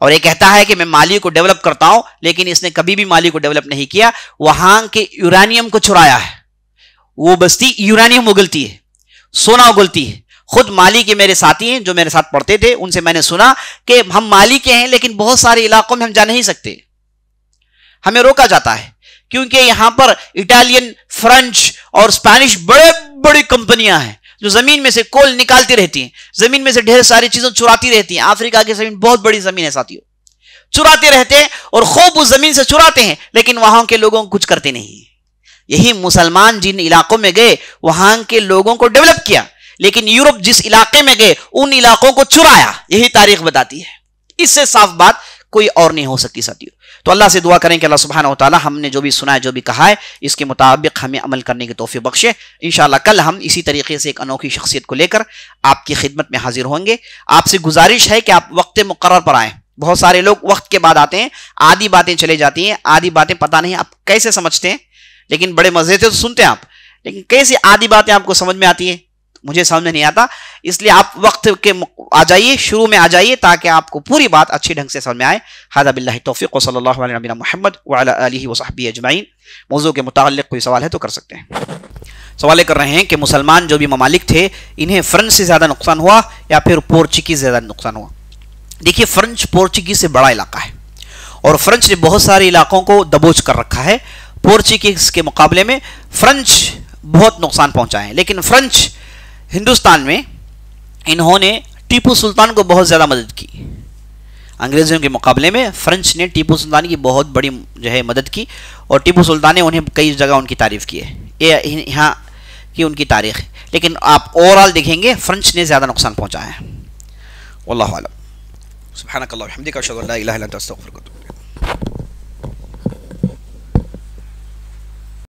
और ये कहता है कि मैं माली को डेवलप करता हूं, लेकिन इसने कभी भी माली को डेवलप नहीं किया। वहां के यूरेनियम को चुराया है, वो बस्ती यूरेनियम उगलती है, सोना उगलती है। खुद माली के मेरे साथी हैं जो मेरे साथ पढ़ते थे, उनसे मैंने सुना कि हम माली के हैं लेकिन बहुत सारे इलाकों में हम जा नहीं सकते, हमें रोका जाता है क्योंकि यहां पर इटालियन, फ्रेंच और स्पेनिश बड़े बड़ी कंपनियां हैं जो जमीन में से कोल निकालती रहती हैं, जमीन में से ढेर सारी चीजें चुराती रहती हैं। अफ्रीका की जमीन बहुत बड़ी जमीन है साथियों, चुराते रहते हैं और खूब उस जमीन से चुराते हैं, लेकिन वहां के लोगों को कुछ करते नहीं। यही मुसलमान जिन इलाकों में गए वहां के लोगों को डेवलप किया, लेकिन यूरोप जिस इलाके में गए उन इलाकों को चुराया। यही तारीख बताती है, इससे साफ बात कोई और नहीं हो सकती साथियों। तो अल्लाह से दुआ करें कि अल्लाह सुब्हानहू व तआला हमने जो भी सुना है, जो भी कहा है, इसके मुताबिक हमें अमल करने की तौफीक बख्शे। इंशाअल्लाह कल हम इसी तरीके से एक अनोखी शख्सियत को लेकर आपकी खिदमत में हाजिर होंगे। आपसे गुजारिश है कि आप वक्त मुकर्रर पर आएँ। बहुत सारे लोग वक्त के बाद आते हैं, आधी बातें चले जाती हैं, आधी बातें पता नहीं आप कैसे समझते हैं, लेकिन बड़े मजे से तो सुनते हैं आप, लेकिन कैसे आधी बातें आपको समझ में आती है मुझे समझ में नहीं आता। इसलिए आप वक्त के आ जाइए, शुरू में आ जाइए, ताकि आपको पूरी बात अच्छी ढंग से समझ में आए। हादा बिल्लाहि तौफीक व सल्लल्लाहु अला नबीना मुहम्मद व अला आलिहि व सहबिहि अजमईन। मौजू के मुताल्लिक़ कोई सवाल है तो कर सकते हैं। सवाल कर रहे हैं कि मुसलमान जो भी ममालिक थे, इन्हें फ्रेंच से ज़्यादा नुकसान हुआ या फिर पोर्चुगीज़ से ज़्यादा नुकसान हुआ? देखिए, फ्रेंच पोर्चुगीज़ से बड़ा इलाका है और फ्रेंच ने बहुत सारे इलाकों को दबोच कर रखा है। पोर्चुगीज़ के मुकाबले में फ्रेंच बहुत नुकसान पहुँचाए हैं, लेकिन फ्रेंच हिंदुस्तान में इन्होंने टीपू सुल्तान को बहुत ज़्यादा मदद की। अंग्रेज़ों के मुकाबले में फ्रेंच ने टीपू सुल्तान की बहुत बड़ी जो है मदद की और टीपू सुल्तान ने उन्हें कई जगह उनकी तारीफ़ की है। ये यहाँ की उनकी तारीख़ है, लेकिन आप ओवरऑल देखेंगे फ्रेंच ने ज़्यादा नुकसान पहुँचाया है। वल्लाहु आलम। सुब्हानकल्लाह व बिहम्दिका अशहदु अन ला इलाहा इल्ला अंता अस्तगफिरुका।